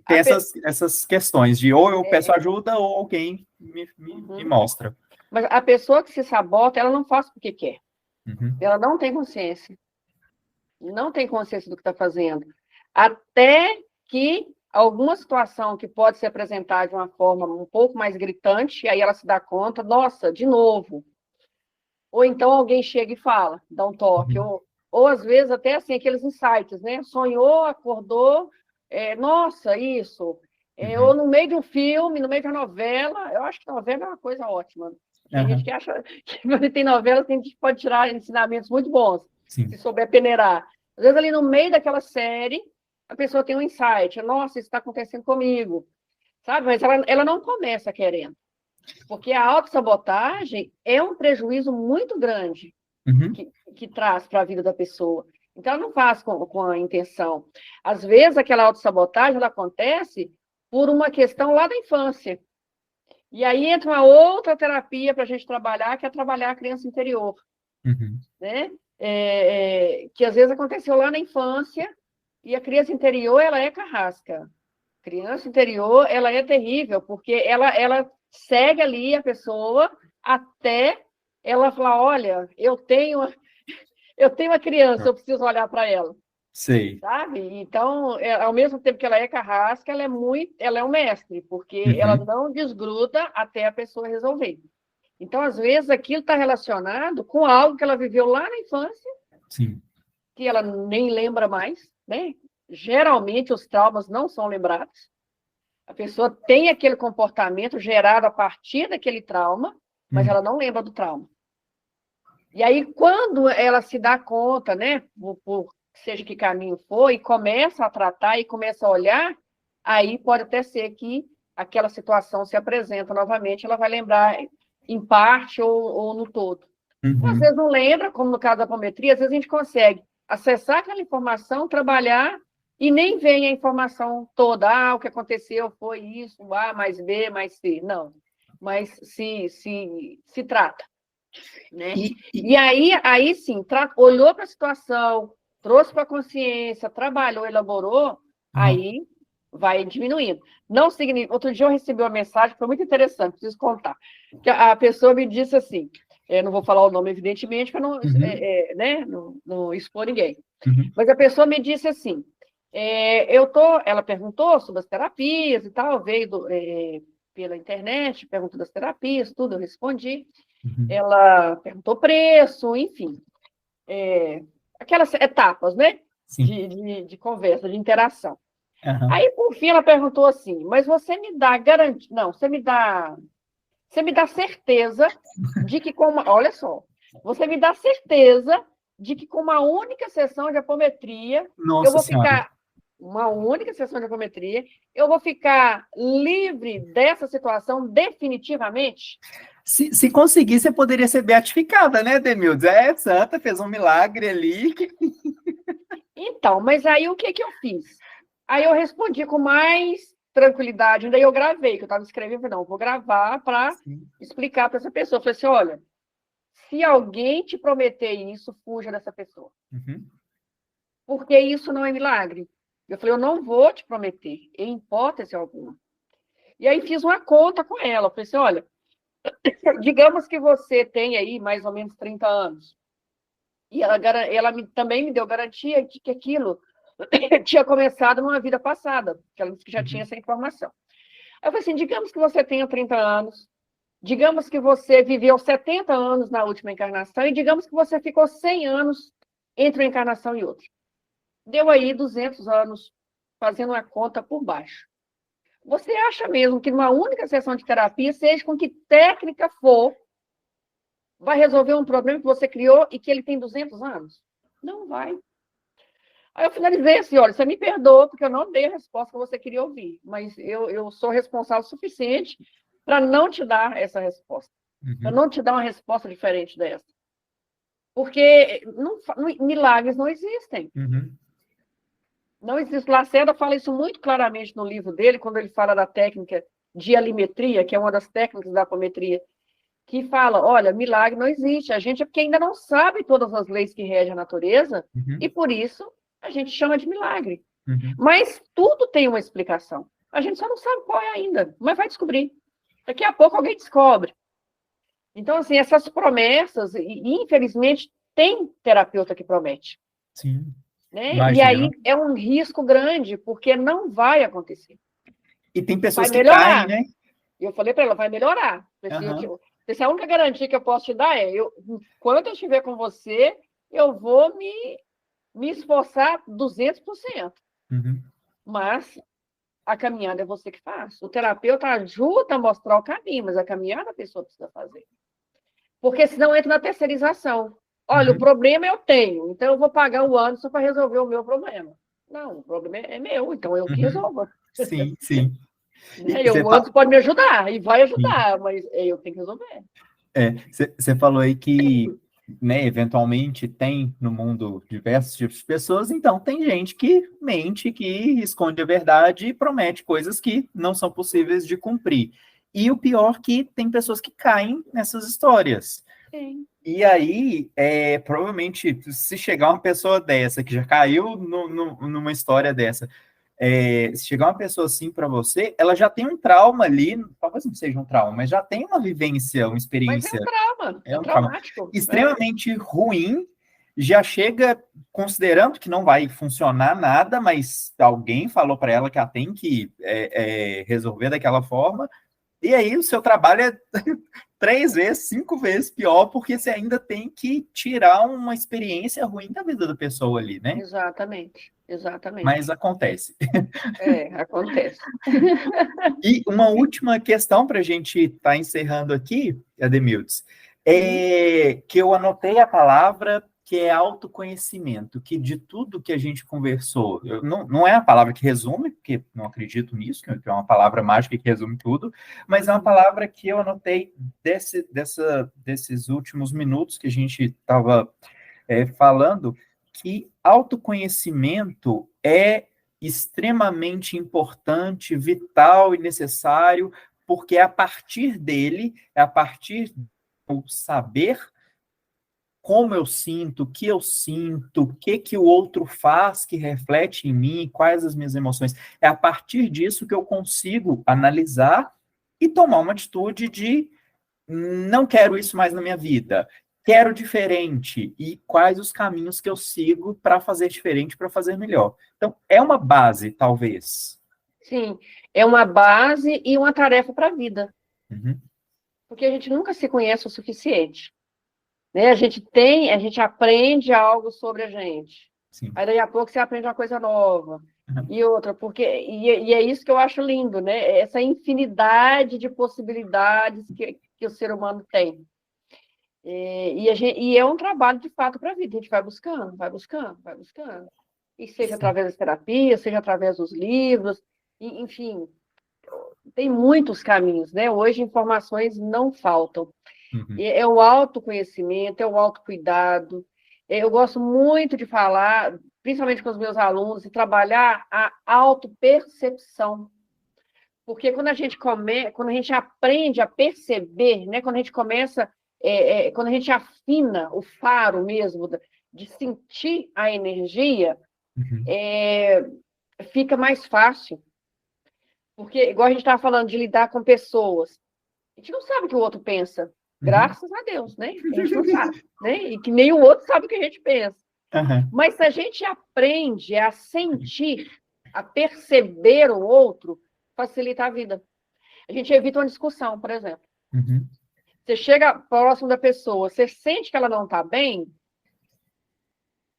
essas questões de ou eu peço ajuda ou alguém me mostra. Mas a pessoa que se sabota, ela não faz porque quer. Ela não tem consciência. Não tem consciência do que está fazendo. Até que alguma situação que pode se apresentar de uma forma um pouco mais gritante, e aí ela se dá conta, nossa, de novo. Ou então alguém chega e fala, dá um toque, ou às vezes até assim, aqueles insights, né? Sonhou, acordou, nossa, isso. Ou no meio de um filme, no meio de uma novela, eu acho que novela é uma coisa ótima. Tem gente que acha que quando tem novela, a gente pode tirar ensinamentos muito bons, se souber peneirar. Às vezes ali no meio daquela série, a pessoa tem um insight, nossa, isso está acontecendo comigo, sabe? Mas ela não começa querendo, porque a autossabotagem é um prejuízo muito grande que traz para a vida da pessoa. Então, ela não faz com a intenção. Às vezes, aquela autossabotagem ela acontece por uma questão lá da infância. E aí entra uma outra terapia para a gente trabalhar, que é trabalhar a criança interior. Né? Que às vezes aconteceu lá na infância, e a criança interior, ela é carrasca. A criança interior, ela é terrível, porque ela segue ali a pessoa até ela falar, olha, eu tenho uma criança, eu preciso olhar para ela. Sei. Sabe? Então, ao mesmo tempo que ela é carrasca, ela é um mestre, porque ela não desgruda até a pessoa resolver. Então, às vezes, aquilo está relacionado com algo que ela viveu lá na infância, que ela nem lembra mais, né? Geralmente, os traumas não são lembrados. A pessoa tem aquele comportamento gerado a partir daquele trauma, mas ela não lembra do trauma. E aí, quando ela se dá conta, né, por seja que caminho for, e começa a tratar e começa a olhar, aí pode até ser que aquela situação se apresenta novamente, ela vai lembrar em parte ou no todo. Às vezes não lembra, como no caso da apometria, às vezes a gente consegue acessar aquela informação, trabalhar, e nem vem a informação toda, o que aconteceu foi isso, A mais B mais C. Não, mas se trata. Né? E aí sim, olhou para a situação, trouxe para a consciência, trabalhou, elaborou, aí vai diminuindo. Não significa... Outro dia eu recebi uma mensagem que foi muito interessante, preciso contar. Que a pessoa me disse assim, não vou falar o nome, evidentemente, para não, não expor ninguém. Mas a pessoa me disse assim, ela perguntou sobre as terapias e tal, veio pela internet, perguntou das terapias, tudo, eu respondi. Ela perguntou preço, enfim. Aquelas etapas, né? De conversa, de interação. Aí, por fim, ela perguntou assim, mas você me dá garantia... Não, você me dá certeza de que olha só, você me dá certeza de que com uma única sessão de apometria, eu vou ficar... Uma única sessão de apometria, eu vou ficar livre dessa situação definitivamente? Se conseguir, você poderia ser beatificada, né, Demildes? Santa, fez um milagre ali. Então, mas aí o que eu fiz? Aí eu respondi com mais tranquilidade, daí eu gravei, que eu estava escrevendo, falei, não, vou gravar para explicar para essa pessoa. Eu falei assim, olha, se alguém te prometer isso, fuja dessa pessoa. Porque isso não é milagre. Eu falei, eu não vou te prometer, em hipótese alguma. E aí fiz uma conta com ela. Eu falei assim, olha, digamos que você tem aí mais ou menos 30 anos. E ela também me deu garantia de que aquilo tinha começado numa vida passada, porque ela disse que já tinha essa informação. Aí eu falei assim, digamos que você tenha 30 anos, digamos que você viveu 70 anos na última encarnação, e digamos que você ficou 100 anos entre uma encarnação e outra. Deu aí 200 anos fazendo uma conta por baixo. Você acha mesmo que numa única sessão de terapia, seja com que técnica for, vai resolver um problema que você criou e que ele tem 200 anos? Não vai. Aí eu finalizei assim, olha, você me perdoa porque eu não dei a resposta que você queria ouvir, mas eu sou responsável o suficiente para não te dar essa resposta, para não te dar uma resposta diferente dessa. Porque milagres não existem. Não existe. Lacerda fala isso muito claramente no livro dele, quando ele fala da técnica de alimetria, que é uma das técnicas da apometria, que fala, olha, milagre não existe. A gente é porque ainda não sabe todas as leis que regem a natureza, e por isso a gente chama de milagre. Mas tudo tem uma explicação. A gente só não sabe qual é ainda, mas vai descobrir. Daqui a pouco alguém descobre. Então, assim, essas promessas, e infelizmente, tem terapeuta que promete. Sim. né? Imagino. E aí é um risco grande, porque não vai acontecer. E tem pessoas vai que caem, né? Eu falei para ela, vai melhorar. Essa é a única garantia que eu posso te dar quando eu estiver com você, eu vou me esforçar 200%. Uhum. Mas a caminhada é você que faz. O terapeuta ajuda a mostrar o caminho, mas a caminhada a pessoa precisa fazer. Porque senão entra na terceirização. Olha, o problema eu tenho, então eu vou pagar o Anderson para resolver o meu problema. Não, o problema é meu, então eu que resolvo. Sim, sim. O Anderson pode me ajudar, e vai ajudar, mas eu tenho que resolver. Você falou aí que, né, eventualmente tem no mundo diversos tipos de pessoas, então tem gente que mente, que esconde a verdade e promete coisas que não são possíveis de cumprir. E o pior que tem pessoas que caem nessas histórias. Sim. E aí, provavelmente, se chegar uma pessoa dessa, que já caiu numa história dessa, se chegar uma pessoa assim para você, ela já tem um trauma ali, talvez não seja um trauma, mas já tem uma vivência, uma experiência. Mas é um traumático. Extremamente ruim, já chega considerando que não vai funcionar nada, mas alguém falou para ela que ela tem que resolver daquela forma, e aí o seu trabalho é 3 vezes, 5 vezes pior, porque você ainda tem que tirar uma experiência ruim da vida da pessoa ali, né? Exatamente. Mas acontece. Acontece. E uma última questão para a gente estar encerrando aqui, Ademildes, que eu anotei a palavra que é autoconhecimento, que de tudo que a gente conversou, não é a palavra que resume, porque não acredito nisso, que é uma palavra mágica que resume tudo, mas é uma palavra que eu anotei desses últimos minutos que a gente estava falando, que autoconhecimento é extremamente importante, vital e necessário, porque é a partir dele, é a partir do saber como eu sinto, o que o outro faz que reflete em mim, quais as minhas emoções. É a partir disso que eu consigo analisar e tomar uma atitude de não quero isso mais na minha vida, quero diferente, e quais os caminhos que eu sigo para fazer diferente, para fazer melhor. Então, é uma base, talvez. Sim, é uma base e uma tarefa para a vida. Uhum. Porque a gente nunca se conhece o suficiente. Né? A gente aprende algo sobre a gente. Sim. Aí, daí a pouco, você aprende uma coisa nova. E outra, e é isso que eu acho lindo, né? Essa infinidade de possibilidades que o ser humano tem. E é um trabalho, de fato, para a vida. A gente vai buscando, vai buscando, vai buscando. E seja através das terapias, seja através dos livros, enfim, tem muitos caminhos, né? Hoje, informações não faltam. Uhum. É o autoconhecimento, é o autocuidado. Eu gosto muito de falar, principalmente com os meus alunos, de trabalhar a autopercepção. Porque quando a gente aprende a perceber, né? Quando a gente começa, quando a gente afina o faro mesmo de sentir a energia, fica mais fácil. Porque, igual a gente estava falando de lidar com pessoas, a gente não sabe o que o outro pensa. Graças a Deus, né? A gente não sabe, né? E que nem o outro sabe o que a gente pensa. Mas se a gente aprende a sentir, a perceber o outro, facilita a vida. A gente evita uma discussão, por exemplo. Você chega próximo da pessoa, você sente que ela não está bem,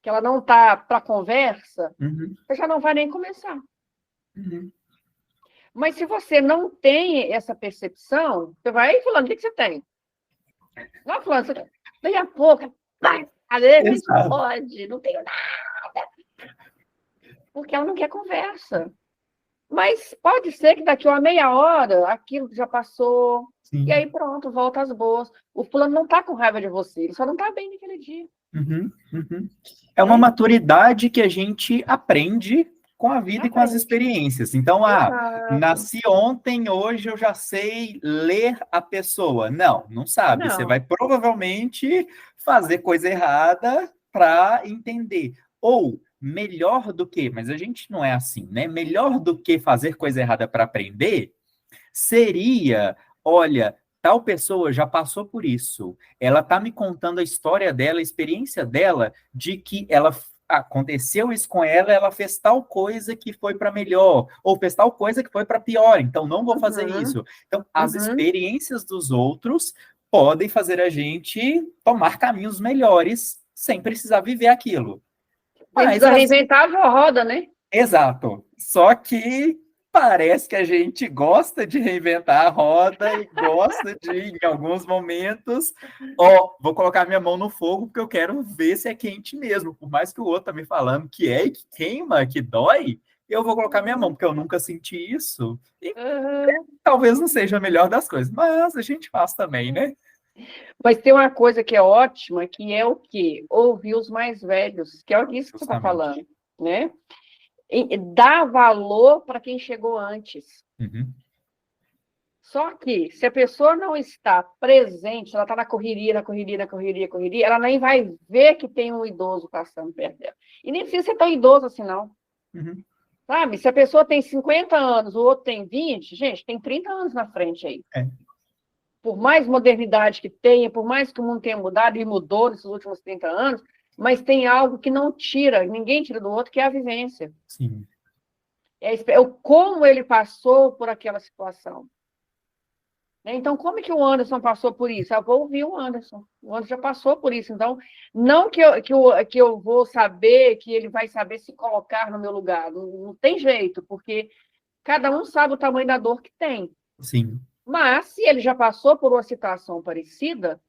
que ela não está para conversa, você já não vai nem começar. Mas se você não tem essa percepção, você vai, aí, fulano, o que você tem? Não, fulano, daqui a pouco, às vezes pode, não tenho nada. Porque ela não quer conversa. Mas pode ser que daqui a uma meia hora, aquilo já passou, e aí pronto, volta às boas. O fulano não está com raiva de você, ele só não está bem naquele dia. É uma maturidade que a gente aprende com a vida e com as experiências. Então, nasci ontem, hoje eu já sei ler a pessoa. Não sabe. Não. Você vai provavelmente fazer coisa errada para entender. Ou, melhor do que, mas a gente não é assim, né? Melhor do que fazer coisa errada para aprender, seria, olha, tal pessoa já passou por isso. Ela está me contando a história dela, a experiência dela, de que ela aconteceu isso com ela, ela fez tal coisa que foi para melhor, ou fez tal coisa que foi para pior, então não vou fazer isso. Então, as experiências dos outros podem fazer a gente tomar caminhos melhores sem precisar viver aquilo. Mas reinventar a roda, né? Exato. Só que parece que a gente gosta de reinventar a roda e gosta de, em alguns momentos, vou colocar minha mão no fogo porque eu quero ver se é quente mesmo. Por mais que o outro tá me falando que é, que queima, que dói, eu vou colocar minha mão, porque eu nunca senti isso. E talvez não seja a melhor das coisas, mas a gente faz também, né? Mas tem uma coisa que é ótima, que é o quê? Ouvir os mais velhos, que é isso que você está falando, né? Dar valor para quem chegou antes. Só que, se a pessoa não está presente, ela está na correria, ela nem vai ver que tem um idoso passando perto dela. E nem precisa ser tão idoso assim, não. Sabe? Se a pessoa tem 50 anos, o outro tem 20, gente, tem 30 anos na frente aí. Por mais modernidade que tenha, por mais que o mundo tenha mudado, e mudou nesses últimos 30 anos, mas tem algo que não tira, ninguém tira do outro, que é a vivência. Sim. É o como ele passou por aquela situação. Então, como é que o Anderson passou por isso? Eu vou ouvir o Anderson. O Anderson já passou por isso. Então, não que eu vou saber, que ele vai saber se colocar no meu lugar. Não tem jeito, porque cada um sabe o tamanho da dor que tem. Sim. Mas, se ele já passou por uma situação parecida,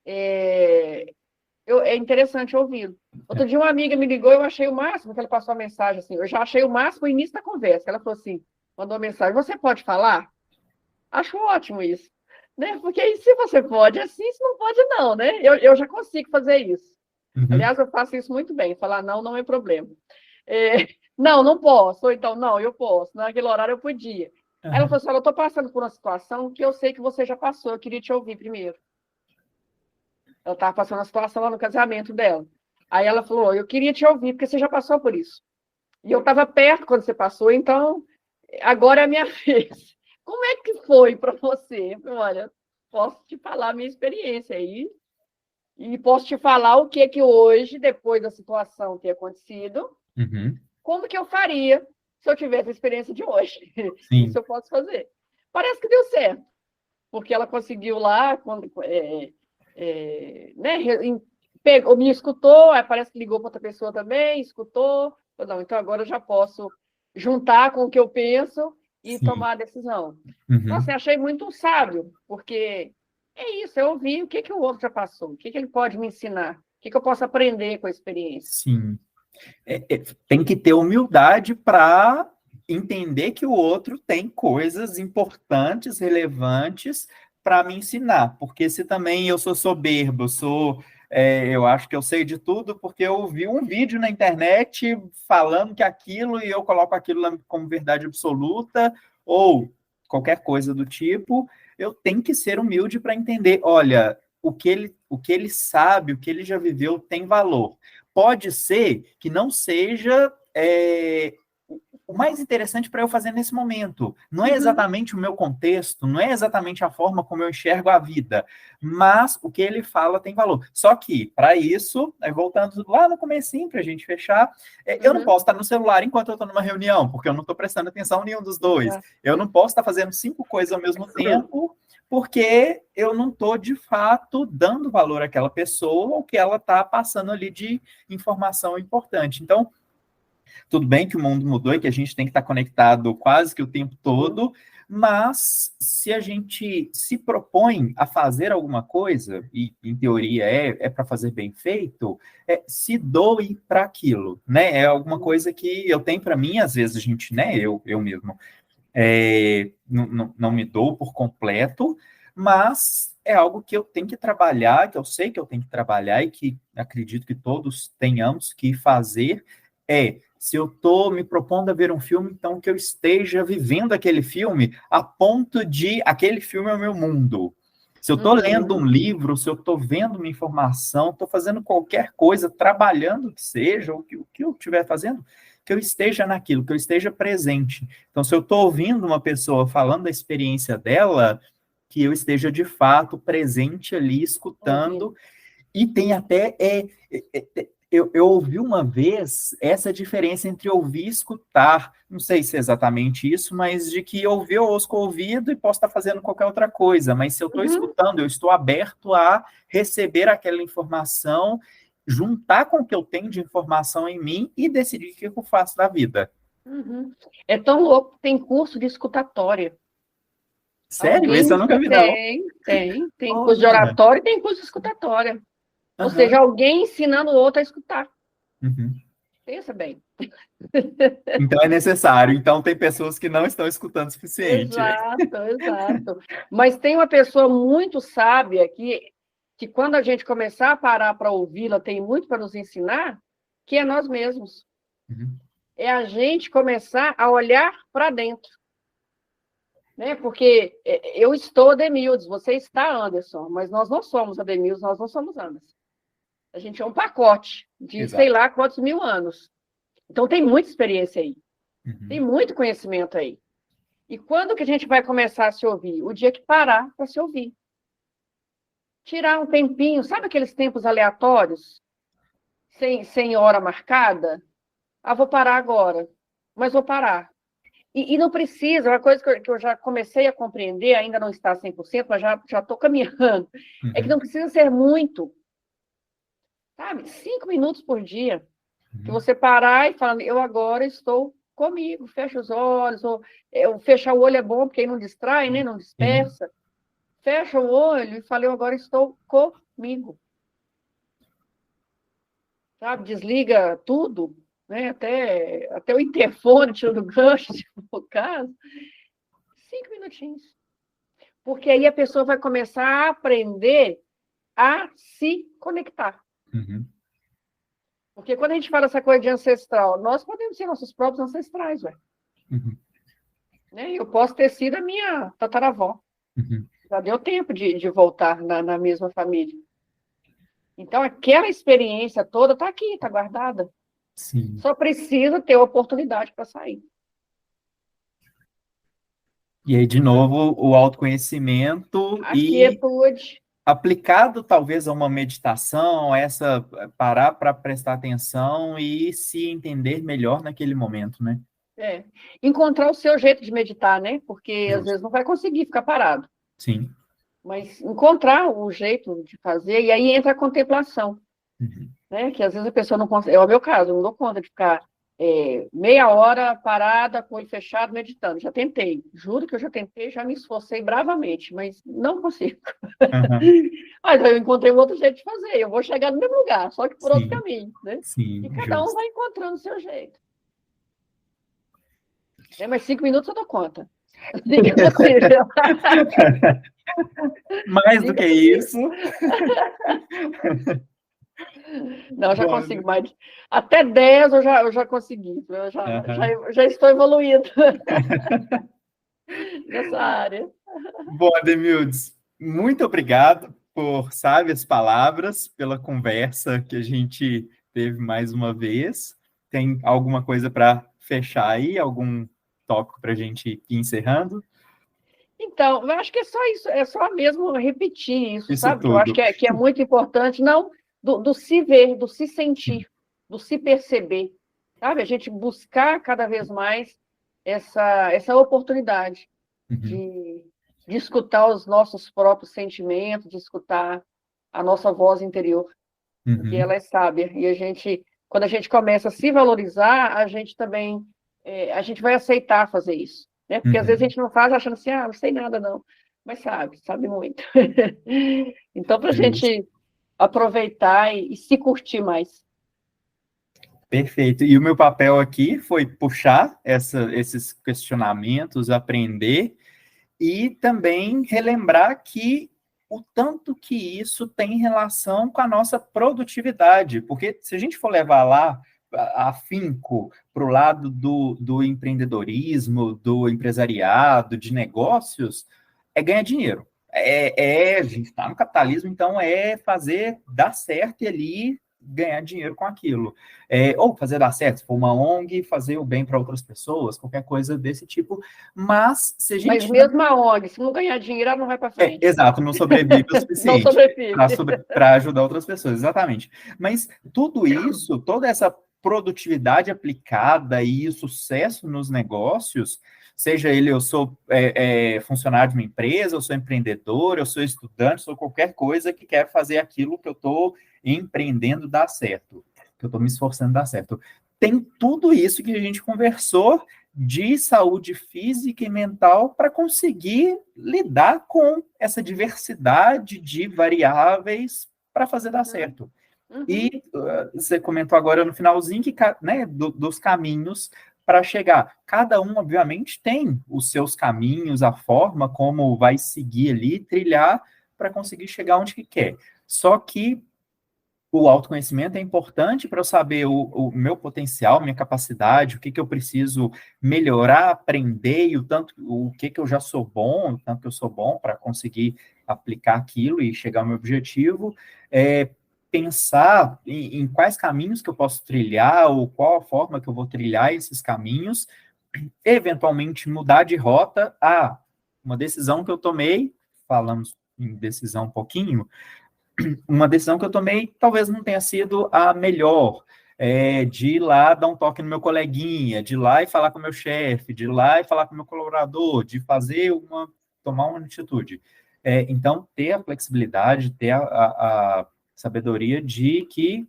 é interessante ouvi-lo. Outro dia, uma amiga me ligou e eu achei o máximo que ela passou a mensagem assim. Eu já achei o máximo o início da conversa. Ela falou assim, mandou uma mensagem, você pode falar? Acho ótimo isso. Né? Porque aí, se você pode assim, se não pode não, né? Eu já consigo fazer isso. Aliás, eu faço isso muito bem. Falar não é problema. Não posso. Ou então, não, eu posso. Naquele horário eu podia. Aí ela falou assim, eu estou passando por uma situação que eu sei que você já passou, eu queria te ouvir primeiro. Ela estava passando uma situação lá no casamento dela. Aí ela falou, eu queria te ouvir, porque você já passou por isso. E eu estava perto quando você passou, então agora é a minha vez. Como é que foi para você? Eu falei, olha, posso te falar a minha experiência aí, e posso te falar o que hoje, depois da situação ter acontecido, como que eu faria se eu tivesse a experiência de hoje. Sim. Isso eu posso fazer. Parece que deu certo, porque ela conseguiu lá, me escutou, aí parece que ligou para outra pessoa também, escutou. Não, então agora eu já posso juntar com o que eu penso e tomar a decisão. Nossa, eu achei muito sábio, porque é isso, eu ouvi o que o outro já passou, o que ele pode me ensinar, o que eu posso aprender com a experiência. Sim. Tem que ter humildade para entender que o outro tem coisas importantes, relevantes para me ensinar, porque se também eu sou soberbo, eu acho que eu sei de tudo, porque eu vi um vídeo na internet falando que aquilo e eu coloco aquilo como verdade absoluta, ou qualquer coisa do tipo, eu tenho que ser humilde para entender, olha, o que ele sabe, o que ele já viveu tem valor. Pode ser que não seja o mais interessante para eu fazer nesse momento. Não é exatamente o meu contexto, não é exatamente a forma como eu enxergo a vida, mas o que ele fala tem valor. Só que, para isso, voltando lá no comecinho, para a gente fechar, eu não posso estar no celular enquanto eu estou numa reunião, porque eu não estou prestando atenção em nenhum dos dois. Eu não posso estar fazendo 5 coisas ao mesmo tempo, porque eu não estou, de fato, dando valor àquela pessoa ou que ela está passando ali de informação importante. Então, tudo bem que o mundo mudou e que a gente tem que estar conectado quase que o tempo todo, mas se a gente se propõe a fazer alguma coisa, e em teoria é para fazer bem feito, se doe para aquilo, né? É alguma coisa que eu tenho para mim, às vezes a gente, né? Eu mesmo não me dou por completo, mas é algo que eu tenho que trabalhar, que eu sei que eu tenho que trabalhar e que acredito que todos tenhamos que fazer, se eu estou me propondo a ver um filme, então que eu esteja vivendo aquele filme a ponto de aquele filme é o meu mundo. Se eu estou lendo um livro, se eu estou vendo uma informação, estou fazendo qualquer coisa, trabalhando que seja, o que eu estiver fazendo, que eu esteja naquilo, que eu esteja presente. Então, se eu estou ouvindo uma pessoa falando da experiência dela, que eu esteja de fato presente ali, escutando, e tem até... Eu ouvi uma vez essa diferença entre ouvir e escutar. Não sei se é exatamente isso, mas de que ouvir eu ouço com o ouvido e posso estar fazendo qualquer outra coisa. Mas se eu estou escutando, eu estou aberto a receber aquela informação, juntar com o que eu tenho de informação em mim e decidir o que eu faço da vida. É tão louco que tem curso de escutatória. Sério? Esse eu nunca vi, não. Tem curso de oratória e tem curso de escutatória. Ou seja, alguém ensinando o outro a escutar. Pensa bem. Então é necessário. Então tem pessoas que não estão escutando o suficiente. Exato. Mas tem uma pessoa muito sábia que quando a gente começar a parar para ouvi-la, tem muito para nos ensinar, que é nós mesmos. É a gente começar a olhar para dentro. Né? Porque eu estou Ademildes, você está Anderson, mas nós não somos Ademildes, nós não somos Anderson. A gente é um pacote de sei lá quantos mil anos. Então tem muita experiência aí. Tem muito conhecimento aí. E quando que a gente vai começar a se ouvir? O dia que parar para se ouvir. Tirar um tempinho, sabe aqueles tempos aleatórios? Sem hora marcada? Vou parar agora. Mas vou parar. E não precisa, uma coisa que eu já comecei a compreender, ainda não está 100%, mas já estou caminhando, é que não precisa ser muito. Sabe? 5 minutos por dia. Que você parar e falar, eu agora estou comigo, fecha os olhos, ou fechar o olho é bom, porque aí não distrai, né? Não dispersa. Fecha o olho e fala, eu agora estou comigo. Sabe? Desliga tudo, né? Até o interfone, tira do gancho, no caso. 5 minutinhos. Porque aí a pessoa vai começar a aprender a se conectar. Porque quando a gente fala essa coisa de ancestral, nós podemos ser nossos próprios ancestrais, ué. Né? Eu posso ter sido a minha tataravó. Já deu tempo de voltar na mesma família. Então, aquela experiência toda está aqui, está guardada. Sim. Só precisa ter oportunidade para sair. E aí, de novo, o autoconhecimento quietude. Aplicado talvez a uma meditação, parar para prestar atenção e se entender melhor naquele momento, né? Encontrar o seu jeito de meditar, né? Porque às vezes não vai conseguir ficar parado. Sim. Mas encontrar o jeito de fazer, e aí entra a contemplação. Né? Que às vezes a pessoa não consegue. É o meu caso, eu não dou conta de ficar meia hora parada, com o olho fechado, meditando. Já tentei, juro que eu já tentei, já me esforcei bravamente, mas não consigo. Mas eu encontrei um outro jeito de fazer, eu vou chegar no mesmo lugar, só que por outro caminho, né? Sim, e cada um vai encontrando o seu jeito. Mas 5 minutos eu dou conta. Mais do que isso. Não, eu já consigo mais. Até 10 eu já consegui. Eu já estou evoluindo nessa área. Bom, Ademildes, muito obrigado por sábias palavras, pela conversa que a gente teve mais uma vez. Tem alguma coisa para fechar aí? Algum tópico para a gente ir encerrando? Então, eu acho que é só isso, é só mesmo repetir isso, sabe? Tudo. Eu acho que é muito importante, não do se ver, do se sentir, do se perceber, sabe? A gente buscar cada vez mais essa oportunidade de escutar os nossos próprios sentimentos, de escutar a nossa voz interior, porque ela é sábia. E quando a gente começa a se valorizar, a gente também a gente vai aceitar fazer isso. Né? Porque às vezes a gente não faz achando assim, não sei nada não, mas sabe muito. Então, para a gente aproveitar e se curtir mais. Perfeito. E o meu papel aqui foi puxar esses questionamentos, aprender e também relembrar que o tanto que isso tem relação com a nossa produtividade, porque se a gente for levar lá afinco para o lado do empreendedorismo, do empresariado, de negócios, é ganhar dinheiro. A gente está no capitalismo, então é fazer dar certo e ali ganhar dinheiro com aquilo. Ou fazer dar certo, se for uma ONG, fazer o bem para outras pessoas, qualquer coisa desse tipo. Mas se a gente... Mas mesmo a ONG, se não ganhar dinheiro, ela não vai para frente. Exato, não sobrevive o suficiente não sobrevive. Para ajudar outras pessoas, exatamente. Mas tudo isso, toda essa produtividade aplicada e o sucesso nos negócios, seja eu sou funcionário de uma empresa, eu sou empreendedor, eu sou estudante, sou qualquer coisa que quer fazer aquilo que eu estou empreendendo dar certo, que eu estou me esforçando dar certo. Tem tudo isso que a gente conversou de saúde física e mental para conseguir lidar com essa diversidade de variáveis para fazer dar certo. Uhum. E você comentou agora no finalzinho que, né, dos caminhos para chegar. Cada um, obviamente, tem os seus caminhos, a forma como vai seguir ali, trilhar para conseguir chegar onde que quer. Só que o autoconhecimento é importante para eu saber o meu potencial, minha capacidade, o que eu preciso melhorar, aprender, e o que eu já sou bom, o tanto que eu sou bom para conseguir aplicar aquilo e chegar ao meu objetivo. Pensar em quais caminhos que eu posso trilhar, ou qual a forma que eu vou trilhar esses caminhos, eventualmente mudar de rota. Uma decisão que eu tomei, falamos em decisão um pouquinho, uma decisão que eu tomei talvez não tenha sido a melhor, de ir lá dar um toque no meu coleguinha, de ir lá e falar com o meu chefe, de ir lá e falar com o meu colaborador, de tomar uma atitude. Então, ter a flexibilidade, ter a sabedoria de que,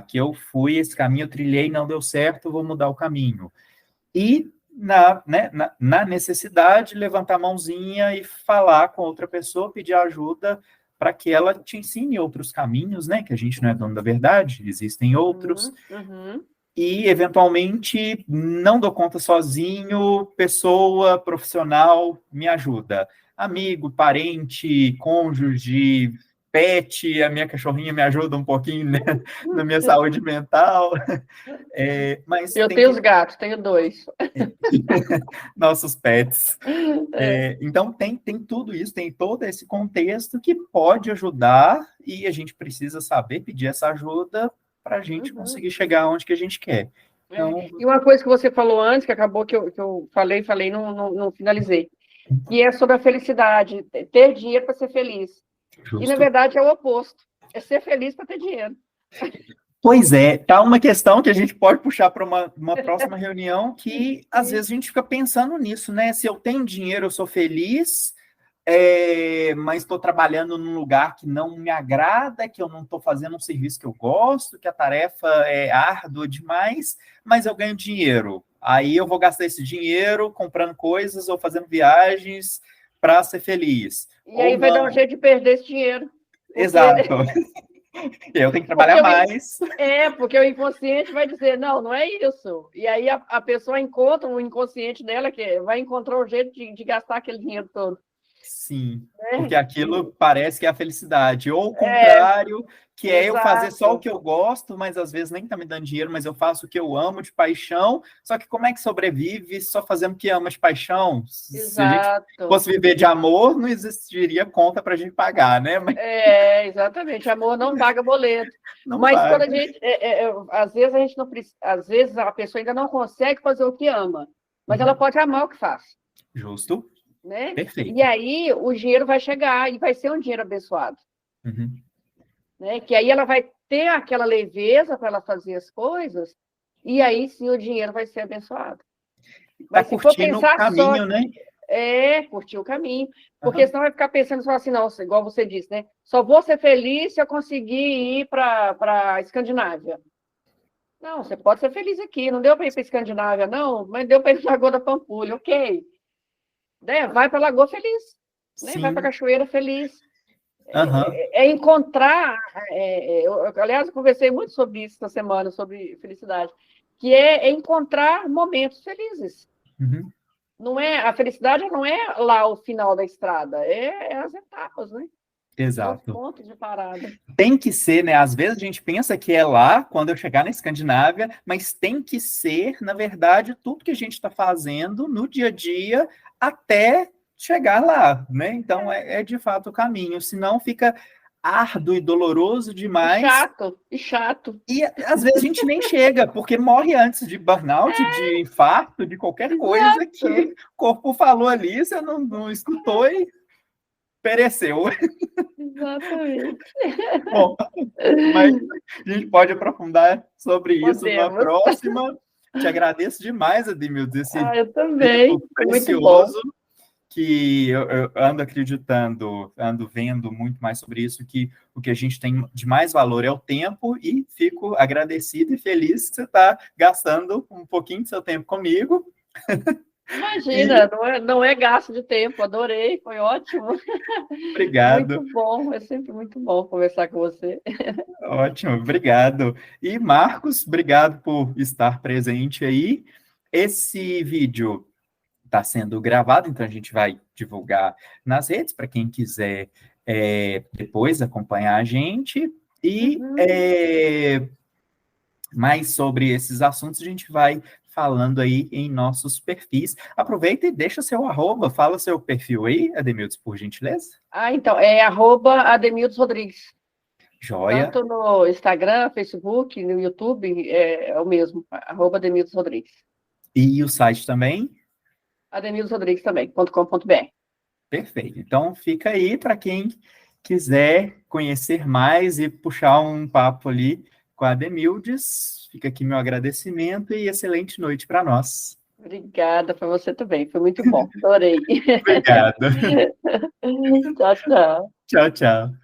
que eu fui, esse caminho eu trilhei, não deu certo, vou mudar o caminho. E, na necessidade, levantar a mãozinha e falar com outra pessoa, pedir ajuda para que ela te ensine outros caminhos, né? Que a gente não é dono da verdade, existem outros. Uhum. E, eventualmente, não dou conta sozinho, pessoa, profissional, me ajuda. Amigo, parente, cônjuge, pet, a minha cachorrinha me ajuda um pouquinho, né, na minha saúde mental. Mas eu tenho os gatos, tenho 2. Nossos pets. Então, tem tudo isso, tem todo esse contexto que pode ajudar, e a gente precisa saber pedir essa ajuda para a gente conseguir chegar onde que a gente quer. Então... E uma coisa que você falou antes, que acabou que eu falei, não finalizei, que é sobre a felicidade, ter dinheiro para ser feliz. Justo. E, na verdade, é o oposto. É ser feliz para ter dinheiro. Pois tá uma questão que a gente pode puxar para uma próxima reunião, que, às vezes, a gente fica pensando nisso, né? Se eu tenho dinheiro, eu sou feliz, mas estou trabalhando num lugar que não me agrada, que eu não estou fazendo um serviço que eu gosto, que a tarefa é árdua demais, mas eu ganho dinheiro. Aí eu vou gastar esse dinheiro comprando coisas ou fazendo viagens para ser feliz. E aí vai dar um jeito de perder esse dinheiro. Exato. Eu tenho que trabalhar mais. Porque o inconsciente vai dizer, não é isso. E aí a pessoa encontra o inconsciente dela, que vai encontrar um jeito de gastar aquele dinheiro todo. Sim, porque aquilo parece que é a felicidade. Ou o contrário, que é eu fazer só o que eu gosto, mas às vezes nem tá me dando dinheiro, mas eu faço o que eu amo de paixão. Só que como é que sobrevive só fazendo o que ama de paixão? Exato. Se a gente fosse viver de amor, não existiria conta pra gente pagar, né? Mas... exatamente. Amor não paga boleto. Não mas paga. Quando a gente... às vezes a gente não precisa... Às vezes a pessoa ainda não consegue fazer o que ama, mas ela pode amar o que faz. Justo. Né? Perfeito. E aí o dinheiro vai chegar e vai ser um dinheiro abençoado. Né? Que aí ela vai ter aquela leveza para ela fazer as coisas, e aí sim o dinheiro vai ser abençoado. Mas se for pensar o caminho, só, né? Curtir o caminho. Porque senão vai ficar pensando só assim, não, igual você disse, né? Só vou ser feliz se eu conseguir ir para a Escandinávia. Não, você pode ser feliz aqui. Não deu para ir para a Escandinávia, não, mas deu para ir para a Lagoa da Pampulha, ok. Vai para a Lagoa feliz, né? Vai para a Cachoeira feliz. Encontrar... aliás, eu conversei muito sobre isso essa semana, sobre felicidade, que é encontrar momentos felizes. Não a felicidade não é lá o final da estrada, é as etapas, né? Exato. Os pontos de parada. Tem que ser, né? Às vezes a gente pensa que é lá, quando eu chegar na Escandinávia, mas tem que ser, na verdade, tudo que a gente está fazendo no dia a dia até chegar lá, né? Então, é de fato o caminho. Senão fica árduo e doloroso demais. Chato. E às vezes a gente nem chega, porque morre antes de burnout, de infarto, de qualquer coisa que o corpo falou ali, você não escutou e pereceu. Exatamente. Bom, mas a gente pode aprofundar sobre isso numa próxima. Te agradeço demais, Ademildes, eu também. precioso, que eu ando acreditando, ando vendo muito mais sobre isso, que o que a gente tem de mais valor é o tempo, e fico agradecido e feliz que você está gastando um pouquinho do seu tempo comigo. Imagina, não é gasto de tempo, adorei, foi ótimo. Obrigado. Muito bom, é sempre muito bom conversar com você. Ótimo, obrigado. E Marcos, obrigado por estar presente aí. Esse vídeo está sendo gravado, então a gente vai divulgar nas redes para quem quiser depois acompanhar a gente. E mais sobre esses assuntos a gente vai falando aí em nossos perfis. Aproveita e deixa seu @, fala seu perfil aí, Ademildes, por gentileza. Então, é @Ademildes Rodrigues. Joia. Tanto no Instagram, Facebook, no YouTube, é o mesmo, @Ademildes Rodrigues. E o site também? AdemildesRodrigues também.com.br. Perfeito. Então, fica aí para quem quiser conhecer mais e puxar um papo ali com a Ademildes. Fica aqui meu agradecimento e excelente noite para nós. Obrigada, para você também. Foi muito bom. Adorei. Obrigado. Tchau, tchau. Tchau, tchau.